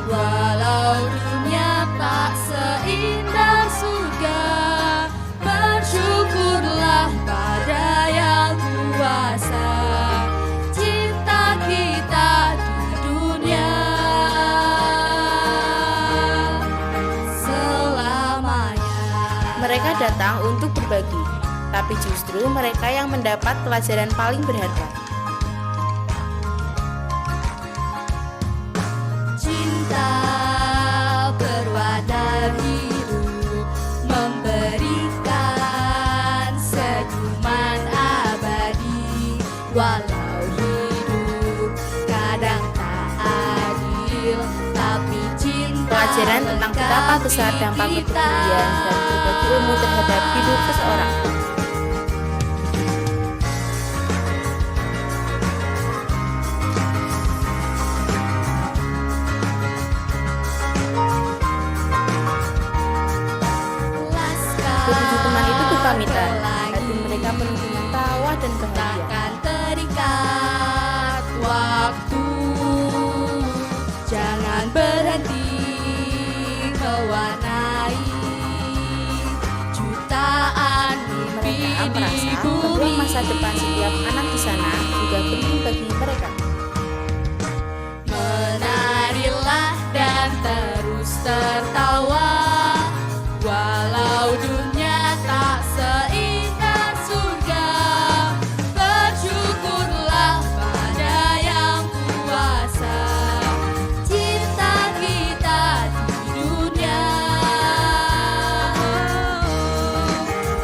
walau dunia tak seindah surga. Bersyukurlah pada yang kuasa, cinta kita di dunia selamanya. Mereka datang untuk berbagi, tapi justru mereka yang mendapat pelajaran paling berharga. Cinta berwarna biru memberikan senyuman abadi. Walau hidup kadang tak adil, tapi cinta Pelajaran tentang betapa besar dampak kepedulian dan berbagi ilmu terhadap hidup seseorang. Ketujuh teman itu berpamitan, hati mereka penuh dengan tawa dan bahagia. takkan terikat waktu. Jangan berhenti mewarnai jutaan mimpi Mereka di merasa bahwa bumi. masa depan setiap anak di sana juga penting bagi mereka. Menarilah dan terus tertawa, walau dunia tak seindah surga. Bersyukurlah pada yang kuasa, cinta kita di dunia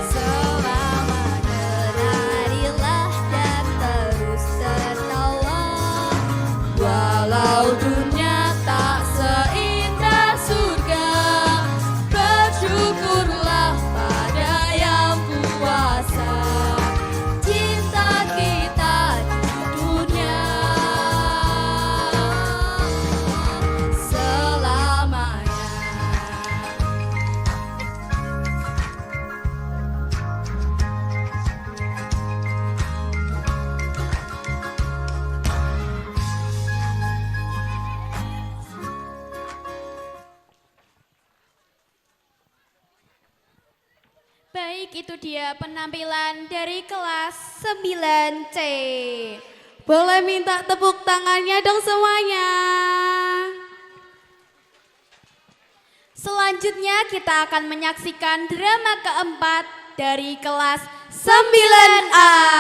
selamanya. Menarilah dan terus tertawa, walau dunia tak seindah surga. Bersyukurlah pada yang kuasa, cinta kita di dunia selamanya. Baik, itu dia penampilan dari kelas 9C. Boleh minta tepuk tangannya dong semuanya. Selanjutnya kita akan menyaksikan drama keempat dari kelas 9A.